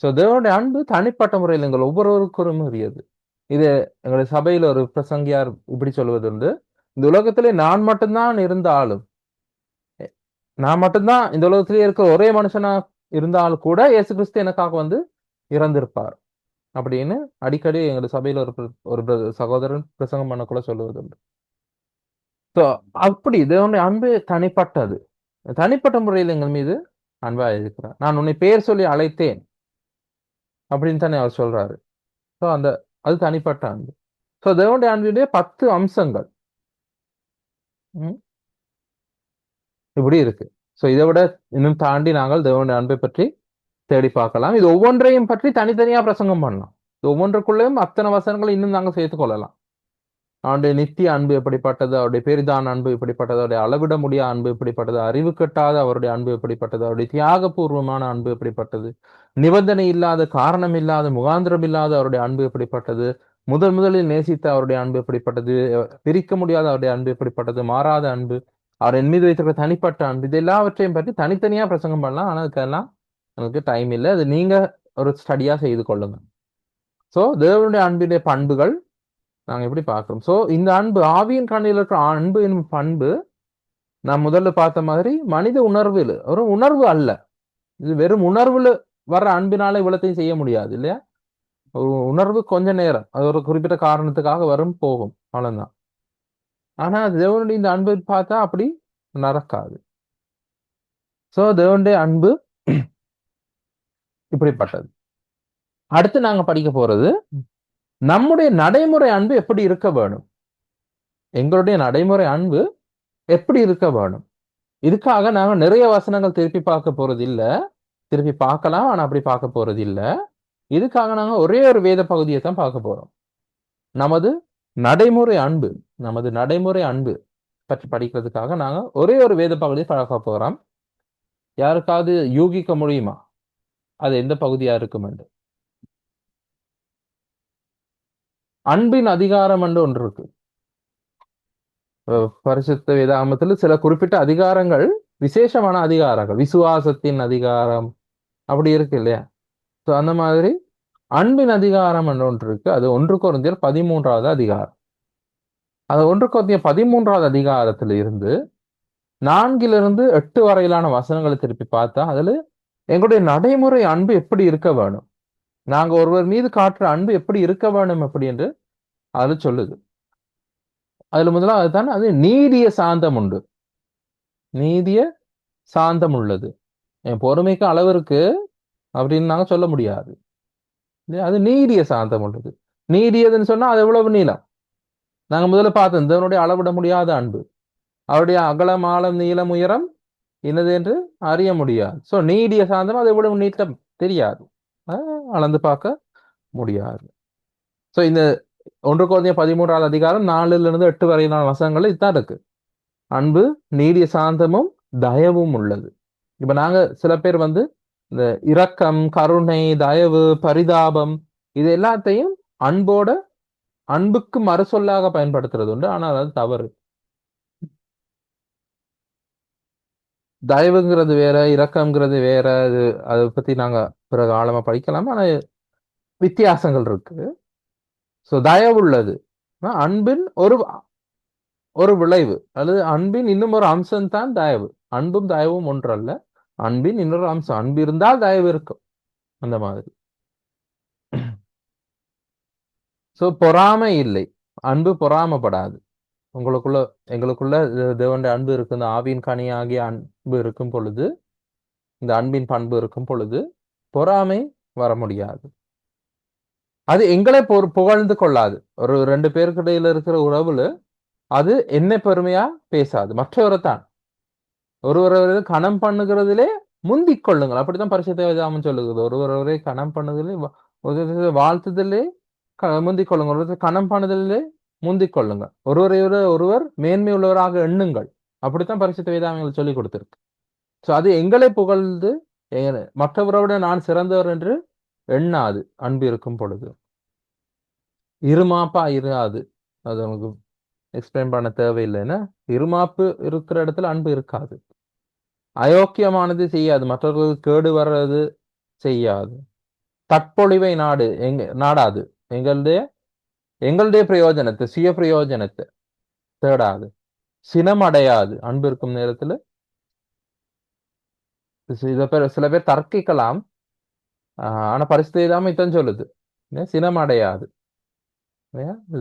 சோ தேவனுடைய அன்பு தனிப்பட்ட முறையில் எங்கள் ஒவ்வொருவருக்கும் உரியது. இது எங்களுடைய சபையில ஒரு பிரசங்கியார் இப்படி சொல்வது உண்டு, இந்த உலகத்திலே நான் மட்டும்தான் இருந்தாலும், நான் மட்டும்தான் இந்த உலகத்திலே இருக்கிற ஒரே மனுஷனா இருந்தாலும் கூட இயேசு கிறிஸ்து எனக்காக வந்து இறந்திருப்பார் அப்படின்னு அடிக்கடி எங்களுடைய சபையில ஒரு சகோதரன் பிரசங்கம் பண்ண கூட சொல்லுவது உண்டு. அப்படி தேவனுடைய அன்பு தனிப்பட்டது. தனிப்பட்ட முறையில் எங்கள் மீது அன்பா இருக்கிறார். நான் உன்னை பெயர் சொல்லி அழைத்தேன் அப்படின்னு தானே அவர் சொல்றாரு. ஸோ அது தனிப்பட்ட அன்பு. ஸோ தேவனுடைய அன்பினுடைய 10 அம்சங்கள் இப்படி இருக்கு. ஸோ இதை விட இன்னும் தாண்டி நாங்கள் தேவனுடைய அன்பை பற்றி தேடி பார்க்கலாம். இது ஒவ்வொன்றையும் பற்றி தனித்தனியா பிரசங்கம் பண்ணலாம். இது ஒவ்வொன்றுக்குள்ளேயும் அத்தனை வசனங்களை இன்னும் நாங்கள் சேர்த்துக் கொள்ளலாம். அவருடைய நித்திய அன்பு எப்படிப்பட்டது, அவருடைய பெரிதான அன்பு எப்படிப்பட்டது, அவருடைய அளவிட முடியாத அன்பு எப்படிப்பட்டது, அறிவு கட்டாத அவருடைய அன்பு எப்படிப்பட்டது, அவருடைய தியாகபூர்வமான அன்பு எப்படிப்பட்டது, நிபந்தனை இல்லாத காரணம் இல்லாத முகாந்திரம் இல்லாத அவருடைய அன்பு எப்படிப்பட்டது, முதலில் நேசித்த அவருடைய அன்பு எப்படிப்பட்டது, பிரிக்க முடியாத அவருடைய அன்பு எப்படிப்பட்டது, மாறாத அன்பு, அவர் என் மீது வைத்திருக்கிற தனிப்பட்ட அன்பு, இது எல்லாவற்றையும் பற்றி தனித்தனியா பிரசங்கம் பண்ணலாம். ஆனால் அதுக்கெல்லாம் எனக்கு டைம் இல்லை. அது நீங்க ஒரு ஸ்டடியா செய்து கொள்ளுங்க. சோ தேவனுடைய அன்பினுடைய பண்புகள் நாங்க எப்படி பார்க்கிறோம். சோ இந்த அன்பு ஆவியின் கண்ணில் இருக்கிற அன்பு என்னும் பண்பு நான் முதல்ல பார்த்த மாதிரி மனித உணர்வில் ஒரு உணர்வு அல்ல. இது வெறும் உணர்வுல வர்ற அன்பினால இவ்வளத்தையும் செய்ய முடியாது இல்லையா. ஒரு உணர்வு கொஞ்ச நேரம், அது ஒரு குறிப்பிட்ட காரணத்துக்காக வரும் போகும், அவ்வளவுதான். ஆனா தேவனுடைய இந்த அன்பை பார்த்தா அப்படி நடக்காது. சோ தேவனுடைய அன்பு இப்படிப்பட்டது. அடுத்து நாங்க படிக்க போறது நம்முடைய நடைமுறை அன்பு எப்படி இருக்க வேணும். எங்களுடைய நடைமுறை அன்பு எப்படி இருக்க வேணும். இதுக்காக நாங்க நிறைய வசனங்கள் திருப்பி பார்க்க போறது இல்ல. திருப்பி பார்க்கலாம், ஆனா அப்படி பார்க்க போறது இல்ல. இதுக்காக நாங்க ஒரே ஒரு வேத பகுதியை தான் பார்க்க போறோம். நமது நடைமுறை அன்பு பற்றி படிக்கிறதுக்காக நாங்க ஒரே ஒரு வேத பகுதியை பார்க்க போறோம். யாருக்காவது யூகிக்க முடியுமா அது எந்த பகுதியா இருக்கும் என்று? அன்பின் அதிகாரம் என்று ஒன்று இருக்கு. பரிசுத்த வேதாகமத்தில் சில குறிப்பிட்ட அதிகாரங்கள் விசேஷமான அதிகாரங்கள், விசுவாசத்தின் அதிகாரம் அப்படி இருக்கு இல்லையா. ஸோ அந்த மாதிரி அன்பின் அதிகாரம் என்று ஒன்று இருக்கு. அது 1 கொரிந்தியர் 13வது அதிகாரம். அது 1 கொரிந்தியர் 13வது அதிகாரத்தில் இருந்து 4லிருந்து 8 வரையிலான வசனங்களை திருப்பி பார்த்தா அதுல எங்களுடைய நடைமுறை அன்பு எப்படி இருக்க வேணும், நாங்க ஒருவர் மீது காட்டுற அன்பு எப்படி இருக்க வேணும் அப்படி என்று அது சொல்லுது. அதுல முதலாவது தான் அது நீடிய சாந்தம் உண்டு. நீடிய சாந்தம் உள்ளது. என் பொறுமைக்கு அளவு இருக்கு அப்படின்னு நாங்க சொல்ல முடியாது. அது நீடிய சாந்தம் உள்ளது. நீடியதுன்னு சொன்னா அது எவ்வளவு நீளம். நாங்க முதல்ல பார்த்தோம் தேவனுடைய அளவிட முடியாத அன்பு. அவருடைய அகலம் ஆழம் நீளம் உயரம் என்னது என்று அறிய முடியாது. சோ நீடிய சாந்தம் அது எவ்வளவு நீட்டம் தெரியாது, அளந்து பார்க்க முடியாது. சோ இந்த 1 கொரிந்தியர் 13வது அதிகாரம் 4லிருந்து 8 வரையிலான வசனங்கள் இதுதான் இருக்கு. அன்பு நீடிய சாந்தமும் தயவும் உள்ளது. இப்ப நாங்க சில பேர் இந்த இரக்கம், கருணை, தயவு, பரிதாபம் இது எல்லாத்தையும் அன்புக்கு மறுசொல்லாக பயன்படுத்துறது உண்டு. ஆனால் அது தவறு. தயவுங்கிறது வேற, இரக்கம்ங்கிறது வேற. அதை பத்தி நாங்க பிறகு ஆழமா படிக்கலாம். ஆனா வித்தியாசங்கள் இருக்கு. சோ தயவு உள்ளது அன்பின் ஒரு விளைவு, அல்லது அன்பின் இன்னும் ஒரு அம்சம் தான் தயவு. அன்பும் தயவும் ஒன்றல்ல, அன்பின் இன்னொரு அம்சம். அன்பு இருந்தால் தயவு இருக்கும், அந்த மாதிரி. சோ பொறாமை இல்லை, அன்பு பொறாமப்படாது. எங்களுக்குள்ள தேவனுடைய அன்பு இருக்கு. இந்த ஆவியின் கனி ஆகிய அன்பு இருக்கும் பொழுது, இந்த அன்பின் பண்பு இருக்கும் பொழுது பொறாமை வர முடியாது. அது எங்களை புகழ்ந்து கொள்ளாது. ஒரு 2 பேருக்கு இடையில இருக்கிற உறவுல அது என்ன பெருமையா பேசாது, மற்றவரை தான். ஒருவரை கணம் பண்ணுகிறதுலே முந்திக் கொள்ளுங்கள், அப்படித்தான் பரிசுத்த வேதாகமம் சொல்லுகிறது. ஒருவரை கணம் பண்ணுதலே, வாழ்த்துதலே முந்திக் கொள்ளுங்கள், ஒருவர் கணம் பண்ணுதலே முந்திக் கொள்ளுங்கள், ஒருவர் மேன்மை உள்ளவராக எண்ணுங்கள், அப்படித்தான் பரிசுத்த வேதாகமங்கள் சொல்லி கொடுத்திருக்கு. சோ அது எங்களை புகழ்ந்து மற்றவரோட நான் சிறந்தவர் என்று எண்ணாது. அன்பு இருக்கும் பொழுது இருமாப்பா இராது. அது நமக்கு எக்ஸ்பிளைன் பண்ண தேவையில்லைன்னா, இருமாப்பு இருக்கிற இடத்துல அன்பு இருக்காது. அயோக்கியமானது செய்யாது, மற்றவர்களுக்கு கேடு வர்றது செய்யாது. தற்பொழிவை நாடாது. எங்களுடைய பிரயோஜனத்தை, சுய பிரயோஜனத்தை தேடாது. சினம் அடையாது. அன்பு இருக்கும் நேரத்துல சில பேர் தர்க்கிக்கலாம். ஆனா பரிசுத்த இல்லாம இதான் சொல்லுது, சினம் அடையாது.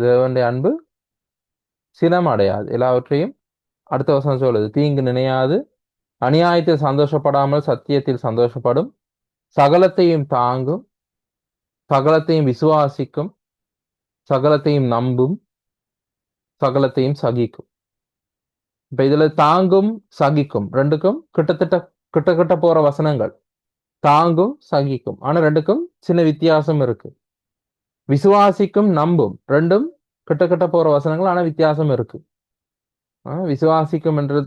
தேவனுடைய அன்பு சினம் அடையாது. எல்லாவற்றையும் அடுத்த வருஷம் சொல்லுது, தீங்கு நினையாது, அநியாயத்தில் சந்தோஷப்படாமல் சத்தியத்தில் சந்தோஷப்படும், சகலத்தையும் தாங்கும், சகலத்தையும் விசுவாசிக்கும், சகலத்தையும் நம்பும், சகலத்தையும் சகிக்கும். இப்ப இதுல தாங்கும் சகிக்கும் ரெண்டுக்கும் கிட்டத்தட்ட கிட்ட கிட்ட போற வசனங்கள். தாங்கும் சகிக்கும், ஆனா ரெண்டுக்கும் சின்ன வித்தியாசம் இருக்கு. விசுவாசிக்கும் நம்பும் ரெண்டும் கிட்ட கிட்ட போற வசனங்கள், ஆனா வித்தியாசம் இருக்கு. விசுவாசிக்கும் என்று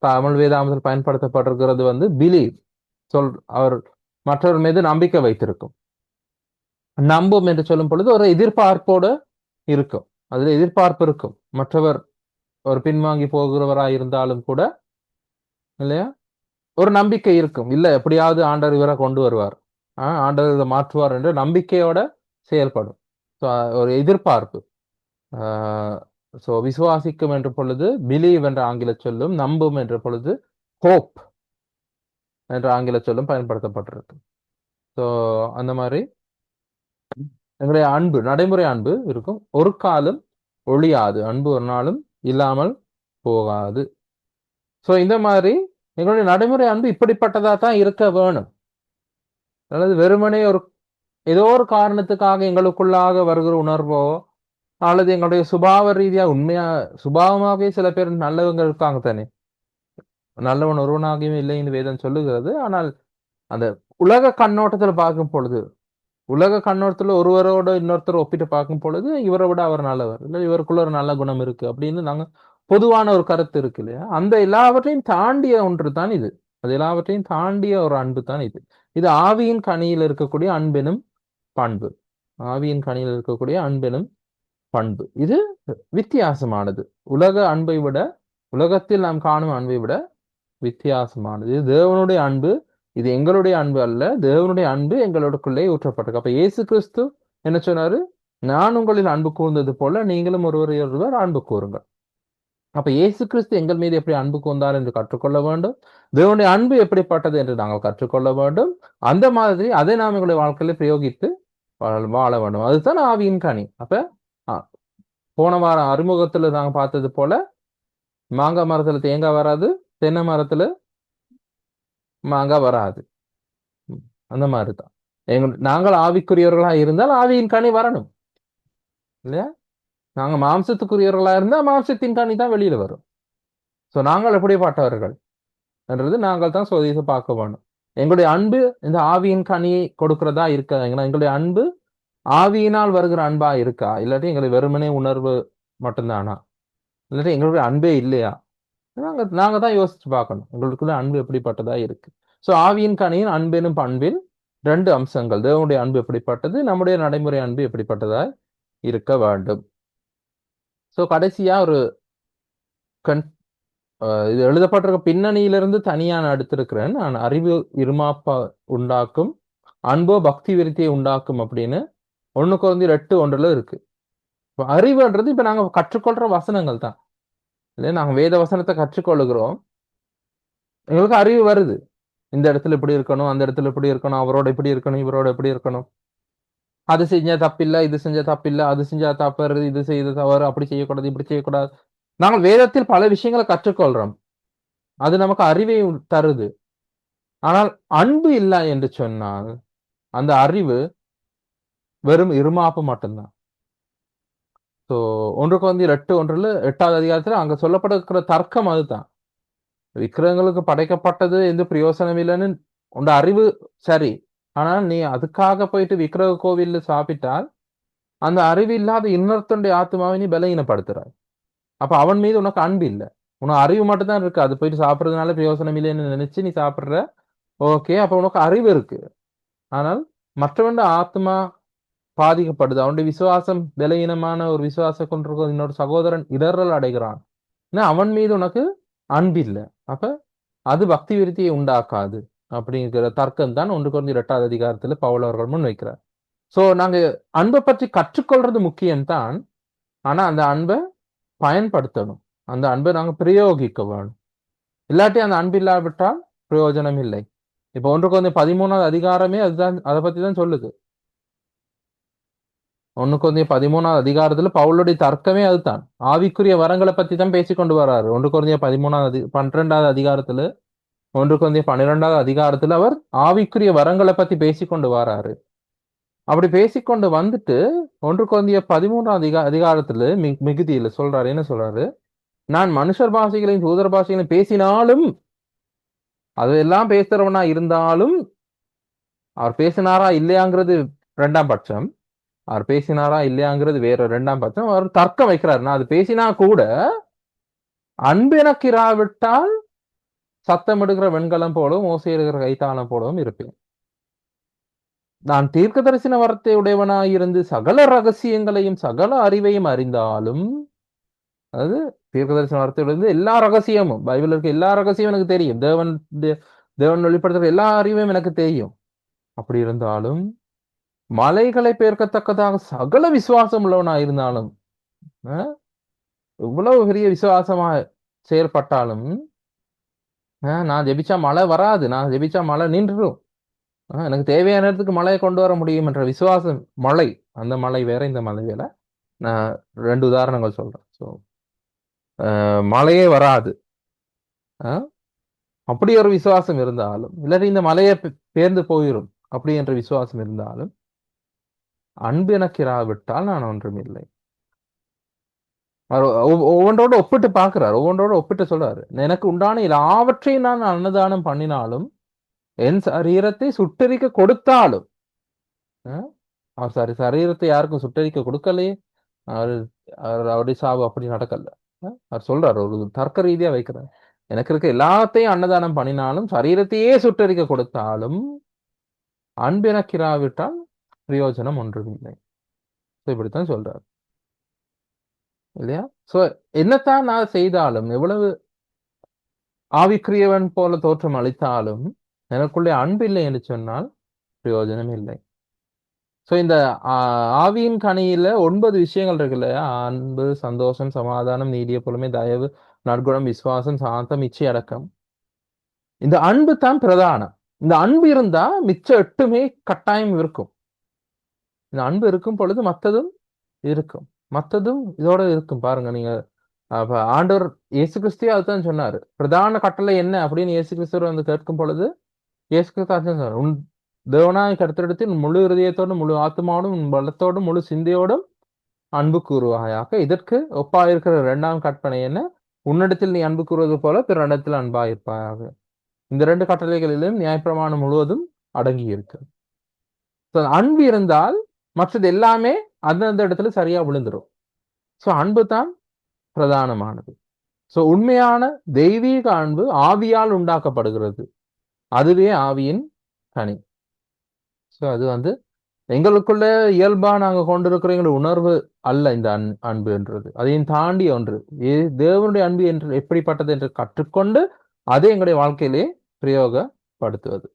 தமிழ் வேதாமத்தில் பயன்படுத்தப்பட்டிருக்கிறது வந்து பிலீவ், சொல், அவர் மற்றவர் மீது நம்பிக்கை வைத்திருக்கும். நம்பும் என்று சொல்லும் பொழுது ஒரு எதிர்பார்ப்போடு இருக்கும், அதுல எதிர்பார்ப்பு இருக்கும். மற்றவர் ஒரு பின்வாங்கி போகிறவராய் இருந்தாலும் கூட இல்லையா, ஒரு நம்பிக்கை இருக்கும், இல்ல எப்படியாவது ஆண்டவர் இவரை கொண்டு வருவார், ஆண்டவர் இதை மாற்றுவார் என்ற நம்பிக்கையோட செயல்படும். ஒரு எதிர்பார்ப்பு. ஸோ விசுவாசிக்கும் என்ற பொழுது பிலீவ் என்ற ஆங்கில சொல்லும், நம்பும் என்ற பொழுது ஹோப் என்ற ஆங்கில சொல்லும் பயன்படுத்தப்பட்டிருக்கு. ஸோ அந்த மாதிரி எங்களுடைய அன்பு, நடைமுறை அன்பு இருக்கும், ஒரு காலம் ஒழியாது, அன்பு ஒரு நாளும் இல்லாமல் போகாது. ஸோ இந்த மாதிரி எங்களுடைய நடைமுறை அன்பு இப்படிப்பட்டதா தான் இருக்க வேணும். அல்லது வெறுமனே ஒரு ஏதோ ஒரு காரணத்துக்காக எங்களுக்குள்ளாக வருகிற உணர்வோ அல்லது எங்களுடைய சுபாவ ரீதியா உண்மையா சுபாவமாகவே சில பேர் நல்லவங்க இருக்காங்க தானே, நல்லவன் ஒருவனாகவே இல்லைன்னு வேதம் சொல்லுகிறது. ஆனால் அந்த உலக கண்ணோட்டத்துல பார்க்கும் பொழுது, உலக கண்ணோட்டத்துல ஒருவரோட இன்னொருத்தர் ஒப்பிட்டு பார்க்கும் பொழுது இவரை விட அவர் நல்லவர், இல்லை இவருக்குள்ள ஒரு நல்ல குணம் இருக்கு அப்படின்னு நாங்க பொதுவான ஒரு கருத்து இருக்கு இல்லையா. அந்த எல்லாவற்றையும் தாண்டிய ஒன்று தான் இது. அது எல்லாவற்றையும் தாண்டிய ஒரு அன்பு தான் இது. இது ஆவியின் கனியில் இருக்கக்கூடிய அன்பெனும் பண்பு. ஆவியின் கனியில் இருக்கக்கூடிய அன்பெனும் பண்பு இது வித்தியாசமானது. உலக அன்பை விட, உலகத்தில் நாம் காணும் அன்பை விட வித்தியாசமானது. இது தேவனுடைய அன்பு, இது எங்களுடைய அன்பு அல்ல. தேவனுடைய அன்பு எங்களுக்குள்ளே ஊற்றப்பட்டிருக்கு. அப்ப இயேசு கிறிஸ்து என்ன சொன்னாரு? நான் உங்களில் அன்பு கூர்ந்தது போல நீங்களும் ஒருவர் அன்பு கூறுங்கள். அப்ப இயேசு கிறிஸ்து எங்கள் மீது எப்படி அன்பு கூர்ந்தார் என்று கற்றுக்கொள்ள வேண்டும். தேவனுடைய அன்பு எப்படிப்பட்டது என்று நாங்கள் கற்றுக்கொள்ள வேண்டும். அந்த மாதிரி அதை நாம் எங்களுடைய வாழ்க்கையில பிரயோகித்து வாழ வேண்டும். அதுதான் ஆவியின் கனி. அப்ப போன வாரம் அறிமுகத்துல நாங்க பார்த்தது போல மாங்காய் மரத்துல தேங்காய் வராது, தென்னை மரத்துல மாங்காய் வராது. அந்த மாதிரிதான் நாங்கள் ஆவிக்குரியவர்களா இருந்தால் ஆவியின் கனி வரணும் இல்லையா. நாங்க மாம்சத்துக்குரியவர்களா இருந்தா மாம்சத்தின் கனி தான் வெளியில வரும். சோ நாங்கள் எப்படிப்பட்டவர்கள் என்றது நாங்கள் தான் சோதித்து பார்க்க வேணும். எங்களுடைய அன்பு இந்த ஆவியின் கனியை கொடுக்கிறதா இருக்கா? எங்களுடைய அன்பு ஆவியினால் வருகிற அன்பா இருக்கா, இல்லாட்டி எங்களுடைய வெறுமனே உணர்வு மட்டும்தானா, இல்லாட்டி எங்களுடைய அன்பே இல்லையா? நாங்க தான் யோசிச்சு பார்க்கணும் எங்களுக்குள்ள அன்பு எப்படிப்பட்டதா இருக்கு. சோ ஆவியின் கனியின் அன்பெனும் பண்பில் ரெண்டு அம்சங்கள். தேவனுடைய அன்பு எப்படிப்பட்டது, நம்முடைய நடைமுறை அன்பு எப்படிப்பட்டதா இருக்க வேண்டும். சோ கடைசியா ஒரு இது எழுதப்பட்டிருக்க பின்னணியிலிருந்து தனியா நான் எடுத்திருக்கிறேன். நான் அறிவு இருமாப்பா உண்டாக்கும், அன்போ பக்தி விருத்தியை உண்டாக்கும் அப்படின்னு 1 Corinthians 8:1 இருக்கு. அறிவுன்றது இப்ப நாங்க கற்றுக்கொள்ற வசனங்கள் தான் இல்லையா. நாங்க வேத வசனத்தை கற்றுக்கொள்ளுகிறோம், எங்களுக்கு அறிவு வருது. இந்த இடத்துல இப்படி இருக்கணும், அந்த இடத்துல இப்படி இருக்கணும், அவரோட இப்படி இருக்கணும், இவரோட எப்படி இருக்கணும், அது செஞ்சா தப்பில்லை, இது செஞ்சா தப்பில்லை, அது செஞ்சா தப்பு, இது செய்த தவறு, அப்படி செய்யக்கூடாது, இப்படி செய்யக்கூடாது. நாங்கள் வேதத்தில் பல விஷயங்களை கற்றுக்கொள்றோம், அது நமக்கு அறிவை தருது. ஆனால் அன்பு இல்லை என்று சொன்னால் அந்த அறிவு வெறும் இருமாப்பு மட்டும்தான். ஸோ 1 Corinthians 8:1 8வது அதிகாரத்துல அங்க சொல்லப்படுகிற தர்க்கம் அதுதான். விக்கிரகங்களுக்கு படைக்கப்பட்டது எந்த பிரயோசனம் இல்லைன்னு உண்ட அறிவு சரி, ஆனால் நீ அதுக்காக போயிட்டு விக்கிரக கோவில்ல சாப்பிட்டால் அந்த அறிவு இல்லாத இன்னொருத்தனுடைய ஆத்மாவை நீ பலகீனப்படுத்துறாய். அப்ப அவன் மீது உனக்கு அன்பு இல்லை, உனக்கு அறிவு மட்டும் தான் இருக்கு. அது போயிட்டு சாப்பிட்றதுனால பிரயோசனம் இல்லைன்னு நினைச்சு நீ சாப்பிடுற, ஓகே, அப்ப உனக்கு அறிவு இருக்கு, ஆனால் மற்றவன் ஆத்மா பாதிக்கப்படுது, அவனுடைய விசுவாசம் பலகீனமான ஒரு விசுவாசம் கொண்டிருக்க இன்னொரு சகோதரன் இடறல் அடைகிறான், அவன் மீது உனக்கு அன்பு இல்லை. அப்ப அது பக்தி விருத்தியை உண்டாக்காது அப்படிங்கிற தர்க்கம் தான் 1 Corinthians 8வது அதிகாரத்துல பவுல் அவர்கள் முன் வைக்கிறார். சோ நாங்க அன்பை பற்றி கற்றுக்கொள்றது முக்கியம்தான், ஆனா அந்த அன்பை பயன்படுத்தணும், அந்த அன்பை நாங்க பிரயோகிக்க வேணும். இல்லாட்டி அந்த அன்பு இல்லாவிட்டால் பிரயோஜனம் இல்லை. இப்ப 1 Corinthians 13வது அதிகாரமே அதுதான், அதை பத்தி தான் சொல்லுது. 1 Corinthians 13வது அதிகாரத்துல பவுலுடைய தர்க்கமே அதுதான், ஆவிக்குரிய வரங்களை பத்தி தான் பேசிக்கொண்டு வர்றாரு. 1 Corinthians 12வது அதிகாரத்துல ஒன்று கொந்திய 12வது அதிகாரத்துல அவர் ஆவிக்குரிய வரங்களை பத்தி பேசிக்கொண்டு வராரு. அப்படி பேசிக்கொண்டு வந்துட்டு ஒன்று கொந்திய 13 அதிகாரத்துல மிகுதியில சொல்றாரு, என்ன சொல்றாரு? நான் மனுஷர் பாஷைகளையும் தூதர் பாஷைகளையும் பேசினாலும், அதெல்லாம் பேசுறவனா இருந்தாலும், அவர் பேசினாரா இல்லையாங்கிறது ரெண்டாம் பட்சம். அவர் பேசினாரா இல்லையாங்கிறது வேற ரெண்டாம் பட்சம். அவர் தர்க்கம் வைக்கிறாரு. நான் அது பேசினா கூட அன்பு எனக்கு இராவிட்டால் சத்தம் எடுக்கிற வெண்கலம் போலவும் ஓசை எடுக்கிற கைத்தாளம் போலவும் இருப்பேன். நான் தீர்க்க தரிசன வரத்தை உடையவனாயிருந்து சகல ரகசியங்களையும் சகல அறிவையும் அறிந்தாலும், அதாவது தீர்க்க தரிசன வரத்தை எல்லா ரகசியமும், பைபிள் இருக்க எல்லா ரகசியமும் எனக்கு தெரியும். தேவன் வெளிப்படுத்துற எல்லா அறிவும் எனக்கு தெரியும். அப்படி இருந்தாலும் மலைகளை பெயர்க்கத்தக்கதாக சகல விசுவாசம் உள்ளவனாயிருந்தாலும், இவ்வளவு பெரிய விசுவாசமா செயல்பட்டாலும், நான் ஜெபிச்சா மழை வராது, நான் ஜெபிச்சா மழை நின்றுடும், எனக்கு தேவையான இடத்துக்கு மழையை கொண்டு வர முடியும் என்ற விசுவாசம், மழை, அந்த மழை வேற, இந்த மழை வேற. நான் 2 உதாரணங்கள் சொல்றேன். ஸோ மழையே வராது, அப்படி ஒரு விசுவாசம் இருந்தாலும், இல்லாட்டி இந்த மலையை பேர்ந்து போயிடும் அப்படி என்ற விசுவாசம் இருந்தாலும், அன்பு எனக்கு இராவிட்டால் நான் ஒன்றும் இல்லை. ஒவ்வொன்றோட ஒப்பிட்டு பார்க்கிறார், ஒவ்வொன்றோட ஒப்பிட்டு சொல்றாரு. எனக்கு உண்டான எல்லாவற்றையும் நான் அன்னதானம் பண்ணினாலும், என் சரீரத்தை சுட்டரிக்க கொடுத்தாலும், அவர் சரீரத்தை யாருக்கும் சுட்டரிக்க கொடுக்கலையே, அவருடைய சாவு அப்படி நடக்கல. அவர் சொல்றாரு, ஒரு தர்க்க ரீதியா வைக்கிறார். எனக்கு இருக்க எல்லாத்தையும் அன்னதானம் பண்ணினாலும், சரீரத்தையே சுட்டரிக்க கொடுத்தாலும், அன்பு எனக்கு இராவிட்டால் பிரயோஜனம் ஒன்றுமில்லை. இப்படித்தான் சொல்றாரு இல்லையா? சோ என்னத்தான் நான் செய்தாலும், எவ்வளவு ஆவிக்குரியவன் போல தோற்றம் அளித்தாலும், எனக்குள்ளே அன்பு இல்லை என்று சொன்னால் பிரயோஜனம் இல்லை. சோ இந்த ஆவியின் கனியில 9 விஷயங்கள் இருக்கு இல்லையா? அன்பு, சந்தோஷம், சமாதானம், நீடிய பொறுமை, தயவு, நற்குணம், விசுவாசம், சாந்தம், இச்சை அடக்கம். இந்த அன்பு தான் பிரதானம். இந்த அன்பு இருந்தா மிச்ச 8மே கட்டாயம் இருக்கும். இந்த அன்பு இருக்கும் பொழுது மற்றதும் இருக்கும், மற்றதும் இதோட இருக்கும். பாருங்க, நீங்க ஆண்டவர் இயேசு கிறிஸ்துவே அதுதான் சொன்னாரு. பிரதான கட்டளை என்ன அப்படின்னு இயேசு கிறிஸ்துவர் வந்து கேட்கும் பொழுது, இயேசு கிறிஸ்து உன் தேவனாய் கருத்தெடுத்து முழு இதயத்தோடும், முழு ஆத்மாவோடும், பலத்தோடும், முழு சிந்தையோடும் அன்பு கூறுவாயாக. இதற்கு ஒப்பா இருக்கிற 2ஆம் கற்பனை என்ன? உன்னிடத்தில் நீ அன்பு கூறுவது போல பிறனிடத்தில் அன்பா இருப்பாயாக. இந்த 2 கட்டளைகளிலும் நியாயப்பிரமாணம் முழுவதும் அடங்கி இருக்கு. அன்பு இருந்தால் மற்றது எல்லாமே அந்தந்த இடத்துல சரியா விழுந்துடும். சோ அன்பு தான் பிரதானமானது. சோ உண்மையான தெய்வீக அன்பு ஆவியால் உண்டாக்கப்படுகிறது. அதுவே ஆவியின் கனி. சோ அது வந்து எங்களுக்குள்ள இயல்பா நாங்க கொண்டிருக்கிற எங்களுடைய உணர்வு அல்ல இந்த அன்பு என்றது. அதையும் தாண்டி ஒன்று, தேவனுடைய அன்பு என்று எப்படிப்பட்டது என்று கற்றுக்கொண்டு அதை எங்களுடைய வாழ்க்கையிலே பிரயோகப்படுத்துவது.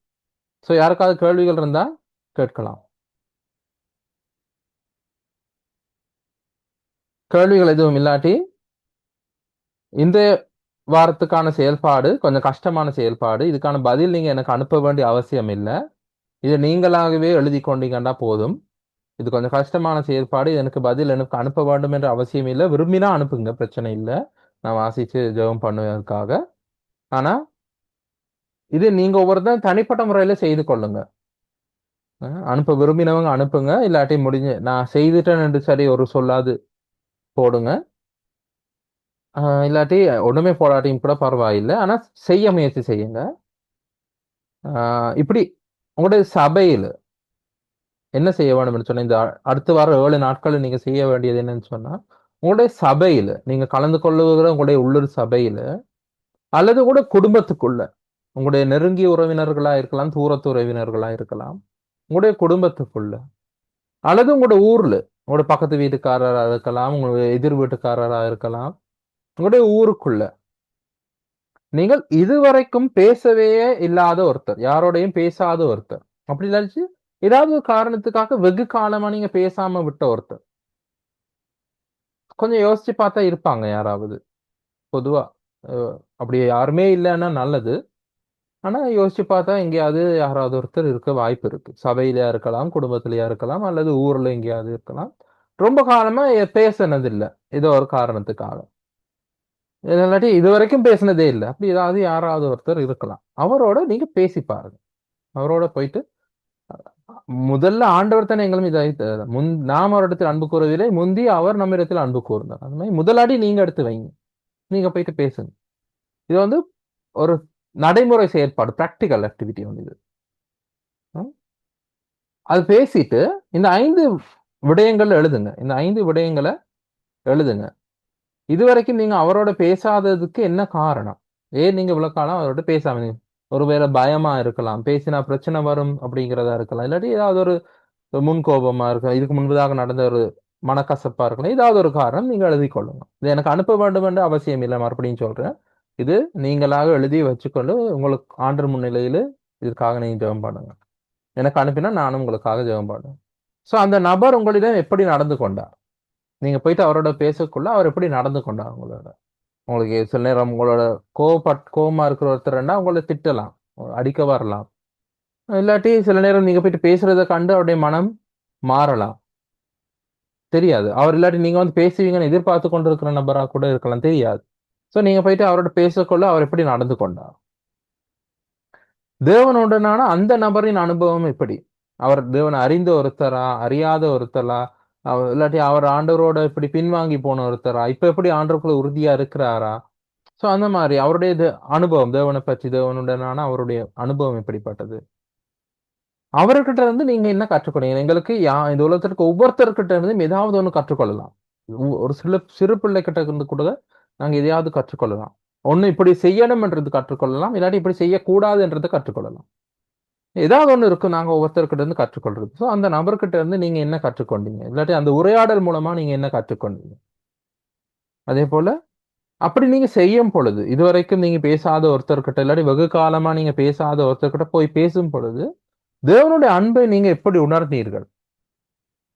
சோ யாருக்காவது கேள்விகள் இருந்தா கேட்கலாம். கேள்விகள் எதுவும் இல்லாட்டி, இந்த வாரத்துக்கான செயல்பாடு கொஞ்சம் கஷ்டமான செயல்பாடு. இதுக்கான பதில் நீங்க எனக்கு அனுப்ப வேண்டிய அவசியம் இல்லை. இதை நீங்களாகவே எழுதி கொண்டீங்கன்னா போதும். இது கொஞ்சம் கஷ்டமான செயல்பாடு, எனக்கு பதில் எனக்கு அனுப்ப வேண்டும் என்ற அவசியம் இல்லை. விரும்பினா அனுப்புங்க, பிரச்சனை இல்லை. நான் வாசிச்சு ஜெபம் பண்ணுவதற்காக. ஆனா இது நீங்க ஒவ்வொருத்தரும் தனிப்பட்ட முறையில செய்து கொள்ளுங்க. அனுப்ப விரும்பினவங்க அனுப்புங்க, இல்லாட்டி முடிஞ்சு நான் செய்துட்டேன் என்று சரி ஒரு சொல்லாது போடுங்க. இல்லாட்டி ஒண்ணுமே போடாட்டியும் கூட பரவாயில்லை. ஆனா செய்ய முயற்சி செய்யுங்க. இப்படி உங்களுடைய சபையில் என்ன செய்ய வேண்டும் சொன்னா, இந்த அடுத்த வாரம் 7 நாட்கள் நீங்க செய்ய வேண்டியது என்னன்னு சொன்னா, உங்களுடைய சபையில நீங்க கலந்து கொள்ளுகிற உங்களுடைய உள்ளூர் சபையில, அல்லது கூட குடும்பத்துக்குள்ள, உங்களுடைய நெருங்கிய உறவினர்களா இருக்கலாம், தூரத்து உறவினர்களா இருக்கலாம், உங்களுடைய குடும்பத்துக்குள்ள, அல்லது உங்களுடைய ஊர்ல, உங்களுடைய பக்கத்து வீட்டுக்காரராக இருக்கலாம், உங்களுடைய எதிர் வீட்டுக்காரராக இருக்கலாம், உங்களுடைய ஊருக்குள்ள நீங்கள் இதுவரைக்கும் பேசவே இல்லாத ஒருத்தர், யாரோடையும் பேசாத ஒருத்தர், அப்படி இல்லாச்சு ஏதாவது ஒரு காரணத்துக்காக வெகு காலமா நீங்க பேசாம விட்ட ஒருத்தர், கொஞ்சம் யோசிச்சு பார்த்தா இருப்பாங்க யாராவது. பொதுவா அப்படி யாருமே இல்லைன்னா நல்லது. ஆனா யோசிச்சு பார்த்தா எங்கேயாவது யாராவது ஒருத்தர் இருக்க வாய்ப்பு இருக்கு. சபையிலயா இருக்கலாம், குடும்பத்திலயா இருக்கலாம், அல்லது ஊர்ல எங்கேயாவது இருக்கலாம். ரொம்ப காலமா பேசினது இல்லை ஏதோ ஒரு காரணத்துக்காக. இல்லாட்டி இது வரைக்கும் பேசினதே இல்லை, அப்படி ஏதாவது யாராவது ஒருத்தர் இருக்கலாம். அவரோட நீங்க பேசி பாருங்க. அவரோட போயிட்டு முதல்ல ஆண்டவர் தானே எங்களும் இதை நாம் அவரிடத்தில் அன்பு கூறுவதில்லை, முந்தி அவர் நம்ம இடத்தில் அன்பு கூர்ந்தார். அந்த மாதிரி முதலாடி நீங்க எடுத்து வைங்க, நீங்க போயிட்டு பேசுங்க. இது வந்து ஒரு நடைமுறை செயற்பாடு, பிராக்டிக்கல் ஆக்டிவிட்டி வந்து இது. அது பேசிட்டு இந்த 5 விடயங்கள் எழுதுங்க. இந்த 5 விடயங்களை எழுதுங்க. இதுவரைக்கும் நீங்க அவரோட பேசாததுக்கு என்ன காரணம்? ஏன் நீங்க இவ்வளவு காலம் அவரோட பேசாம? ஒருவேளை பயமா இருக்கலாம், பேசினா பிரச்சனை வரும் அப்படிங்கிறதா இருக்கலாம், இல்லாட்டி ஏதாவது ஒரு முன்கோபமா இருக்கலாம், இதுக்கு முன்பதாக நடந்த ஒரு மனக்கசப்பா இருக்கலாம், ஏதாவது ஒரு காரணம் நீங்க எழுதி கொள்ளுங்க. இது எனக்கு அனுப்ப வேண்டும் என்று அவசியம் இல்லை, மறுபடியும் சொல்றேன். இது நீங்களாக எழுதி வச்சுக்கொண்டு உங்களுக்கு ஆண்டர் முன்னிலையில இதற்காக நீங்க ஜெபம் பண்ணுங்க. எனக்கு அனுப்பினா நானும் உங்களுக்காக ஜெபம் பண்ணுவேன். ஸோ அந்த நபர் உங்களிடம் எப்படி நடந்து கொண்டார், நீங்க போயிட்டு அவரோட பேசக்குள்ள அவர் எப்படி நடந்து கொண்டார் உங்களோட. உங்களுக்கு சில நேரம் உங்களோட கோவமா இருக்கிற ஒருத்தர்னா உங்களை திட்டலாம், அடிக்க வரலாம். இல்லாட்டி சில நேரம் நீங்க போயிட்டு பேசுறதை கண்டு அவருடைய மனம் மாறலாம், தெரியாது. அவர் இல்லாட்டி நீங்க வந்து பேசுவீங்கன்னு எதிர்பார்த்து கொண்டு இருக்கிற நபரா கூட இருக்கலாம், தெரியாது. ஸோ நீங்க போயிட்டு அவரோட பேசக்குள்ள அவர் எப்படி நடந்து கொண்டார், தேவனுடனான அந்த நபரின் அனுபவம் எப்படி, அவர் தேவனை அறிந்த ஒருத்தரா, அறியாத ஒருத்தரா, இல்லாட்டி அவர் ஆண்டவரோட இப்படி பின்வாங்கி போன ஒருத்தரா, இப்ப எப்படி ஆண்டவருக்குள்ள உறுதியா இருக்கிறாரா. சோ அந்த மாதிரி அவருடைய அனுபவம், தேவனை பற்றி தேவனுடனான அவருடைய அனுபவம் எப்படிப்பட்டது, அவர்கிட்ட இருந்து நீங்க என்ன கற்றுக்கொண்டீங்க. எங்களுக்கு இந்த உலகத்திற்கு ஒவ்வொருத்தர்கிட்ட இருந்து ஏதாவது ஒண்ணு கற்றுக்கொள்ளலாம். ஒரு சிறு பிள்ளை கிட்ட இருந்து கூட நாங்க எதையாவது கற்றுக்கொள்ளலாம். ஒண்ணு இப்படி செய்யணும் என்றது கற்றுக்கொள்ளலாம், இல்லாட்டி இப்படி செய்யக்கூடாது என்றதை கற்றுக்கொள்ளலாம். ஏதாவது ஒண்ணு இருக்கும் நாங்க ஒவ்வொருத்தர்கிட்ட இருந்து கற்றுக்கொள்றது. ஸோ அந்த நபர்கிட்ட இருந்து நீங்க என்ன கற்றுக்கொண்டீங்க, இல்லாட்டி அந்த உரையாடல் மூலமா நீங்க என்ன கற்றுக்கொண்டீங்க. அதே போல அப்படி நீங்க செய்யும் பொழுது, இதுவரைக்கும் நீங்க பேசாத ஒருத்தர்கிட்ட, இல்லாட்டி வெகு காலமா நீங்க பேசாத ஒருத்தர்கிட்ட போய் பேசும் பொழுது தேவனுடைய அன்பை நீங்க எப்படி உணர்ந்தீர்கள்.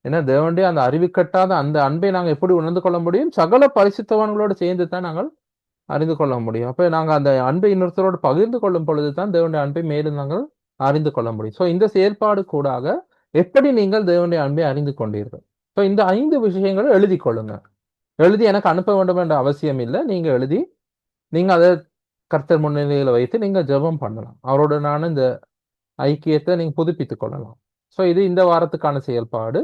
ஏன்னா தேவனுடைய அந்த அறிவு கட்டாத அந்த அன்பை நாங்க எப்படி உணர்ந்து கொள்ள முடியும், சகல பரிசுத்தவான்களோடு சேர்ந்து தான் நாங்கள் அறிந்து கொள்ள முடியும். அப்ப நாங்க அந்த அன்பை இன்னொருத்தரோடு பகிர்ந்து கொள்ளும் பொழுது தான் தேவனுடைய அன்பை மேலும் நாங்கள் அறிந்து கொள்ள முடியும். ஸோ இந்த செயல்பாடு கூடாக எப்படி நீங்கள் தேவனுடைய அன்பை அறிந்து கொண்டீர்கள். ஸோ இந்த 5 விஷயங்களை எழுதி கொள்ளுங்க. எழுதி எனக்கு அனுப்ப வேண்டும் என்ற அவசியம் இல்லை, நீங்க எழுதி நீங்க அதை கர்த்தர் முன்னிலையில வைத்து நீங்க ஜெபம் பண்ணலாம். அவருடனான இந்த ஐக்கியத்தை நீங்க புதுப்பித்துக் கொள்ளலாம். ஸோ இது இந்த வாரத்துக்கான செயல்பாடு.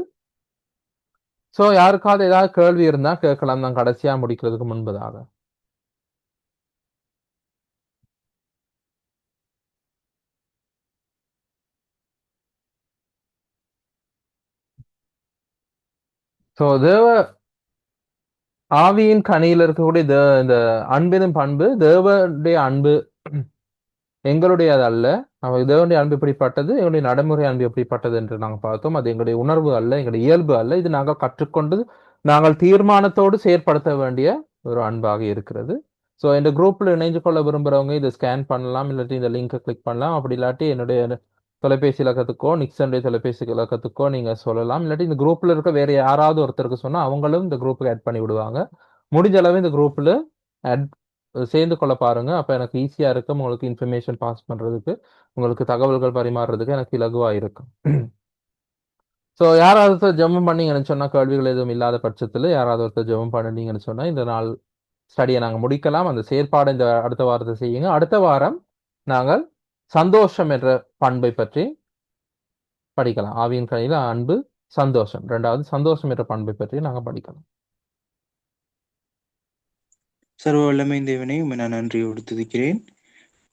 ஸோ யாருக்காவது ஏதாவது கேள்வி இருந்தா கேட்கலாம், நான் கடைசியா முடிக்கிறதுக்கு முன்பதாக. ஸோ தேவ ஆவியின் கனியில இருக்கக்கூடிய இந்த அன்பினும் பண்பு, தேவனுடைய அன்பு எங்களுடைய அது அல்ல. தேவனுடைய அன்பு எப்படிப்பட்டது, எங்களுடைய நடைமுறை அன்பு எப்படிப்பட்டது என்று நாங்கள் பார்த்தோம். அது எங்களுடைய உணர்வு அல்ல, எங்களுடைய இயல்பு அல்ல. இது நாங்கள் கற்றுக்கொண்டு நாங்கள் தீர்மானத்தோடு செயற்படுத்த வேண்டிய ஒரு அன்பாக இருக்கிறது. ஸோ இந்த குரூப்ல இணைஞ்சு கொள்ள விரும்புறவங்க இதை ஸ்கேன் பண்ணலாம், இல்லாட்டி இந்த லிங்கை கிளிக் பண்ணலாம். அப்படி இல்லாட்டி என்னுடைய தொலைபேசி இலக்கத்துக்கோ நிக்சனுடைய தொலைபேசி இலக்கத்துக்கோ நீங்க சொல்லலாம். இல்லாட்டி இந்த குரூப்ல இருக்க வேற யாராவது ஒருத்தருக்கு சொன்னா அவங்களும் இந்த குரூப்புக்கு ஆட் பண்ணி விடுவாங்க. முடிஞ்ச அளவு இந்த குரூப்ல ஆட் சேர்ந்து கொள்ள பாருங்க. அப்ப எனக்கு ஈஸியா இருக்கும், உங்களுக்கு இன்ஃபர்மேஷன் பாஸ் பண்றதுக்கு, உங்களுக்கு தகவல்கள் பரிமாறுறதுக்கு எனக்கு இலகுவா இருக்கும். ஸோ யாராவது ஒருத்தர் ஜெபம் பண்ணீங்கன்னு சொன்னா, கேள்விகள் எதுவும் இல்லாத பட்சத்துல யாராவது ஒருத்தர் ஜெபம் பண்ணினீங்கன்னு சொன்னா இந்த நாள் ஸ்டடியை நாங்கள் முடிக்கலாம். அந்த செயற்பாடு இந்த அடுத்த வாரத்தை செய்யுங்க. அடுத்த வாரம் நாங்கள் சந்தோஷம் என்ற பண்பை பற்றி படிக்கலாம். ஆவியின் கனியில அன்பு, சந்தோஷம், ரெண்டாவது சந்தோஷம் என்ற பண்பை பற்றி நாங்கள் படிக்கலாம். சர்வ வல்லமை தேவனை நான் நன்றியோடு துதிக்கிறேன்.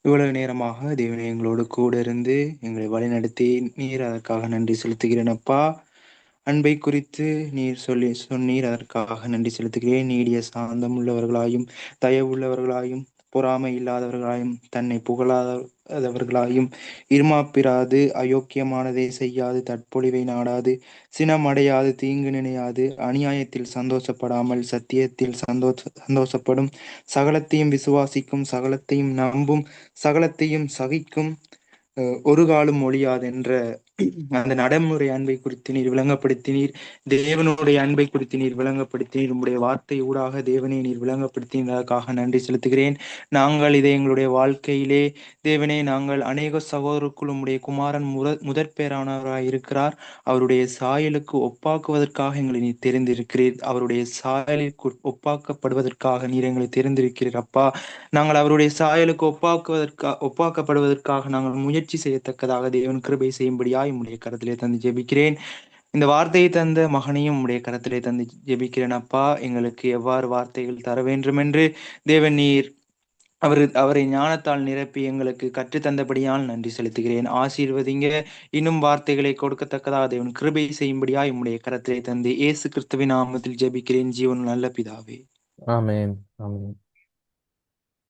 இவ்வளவு நேரமாக தேவனை எங்களோடு கூட இருந்து எங்களை வழிநடத்தி நீர் அதற்காக நன்றி செலுத்துகிறேன் அப்பா. அன்பை குறித்து நீர் சொன்னீர், அதற்காக நன்றி செலுத்துகிறேன். நீடிய சாந்தம் உள்ளவர்களாயும் தயவுள்ளவர்களாயும் பொறாமை இல்லாதவர்களாயும் தன்னை புகழாதவர்களாயும் இருமாப்பிராது அயோக்கியமானதை செய்யாது தற்பொழிவை நாடாது சினமடையாது தீங்கு நினையாது அநியாயத்தில் சந்தோஷப்படாமல் சத்தியத்தில் சந்தோஷப்படும் சகலத்தையும் விசுவாசிக்கும் சகலத்தையும் நம்பும் சகலத்தையும் சகிக்கும் ஒரு காலம் ஒழியாது என்ற அந்த நடைமுறை அன்பை குறித்து நீர் விளங்கப்படுத்தினீர். தேவனுடைய அன்பை குறித்து நீர் விளங்கப்படுத்தினீர். உம்முடைய வார்த்தை ஊடாக தேவனை நீர் விளங்கப்படுத்தினதற்காக நன்றி செலுத்துகிறேன். நாங்கள் இதை எங்களுடைய வாழ்க்கையிலே தேவனே, நாங்கள் அநேக சகோதரருக்குள் உம்முடைய குமாரன் முதற் பேரானவராய் இருக்கிறார். அவருடைய சாயலுக்கு ஒப்பாக்குவதற்காக எங்களை நீர் தெரிந்திருக்கிறீர். அவருடைய சாயலுக்கு ஒப்பாக்கப்படுவதற்காக நீர் எங்களை தெரிந்திருக்கிறீர் அப்பா. நாங்கள் அவருடைய சாயலுக்கு ஒப்பாக்கப்படுவதற்காக நாங்கள் முயற்சி செய்யத்தக்கதாக தேவன் கிருபை செய்யும்படியாய் உம்முடைய கரத்திலே தந்து ஜெபிக்கிறேன். இந்த வார்த்தையை தந்த மகனையும் உம்முடைய கரத்திலே தந்து ஜெபிக்கிறேன் அப்பா. எங்களுக்கு எவ்வாறு வார்த்தைகள் தர வேண்டும் என்று தேவன் நீர் அவரை ஞானத்தால் நிரப்பி எங்களுக்கு கற்றுத்தந்தபடியால் நன்றி செலுத்துகிறேன். ஆசீர்வதிங்க. இன்னும் வார்த்தைகளை கொடுக்கத்தக்கதாக தேவன் கிருபை செய்யும்படியாய் உம்முடைய கரத்திலே தந்து இயேசு கிறிஸ்துவின் நாமத்தில் ஜெபிக்கிறேன் ஜீவன் நல்ல பிதாவே. ஆமென். ஆமென்.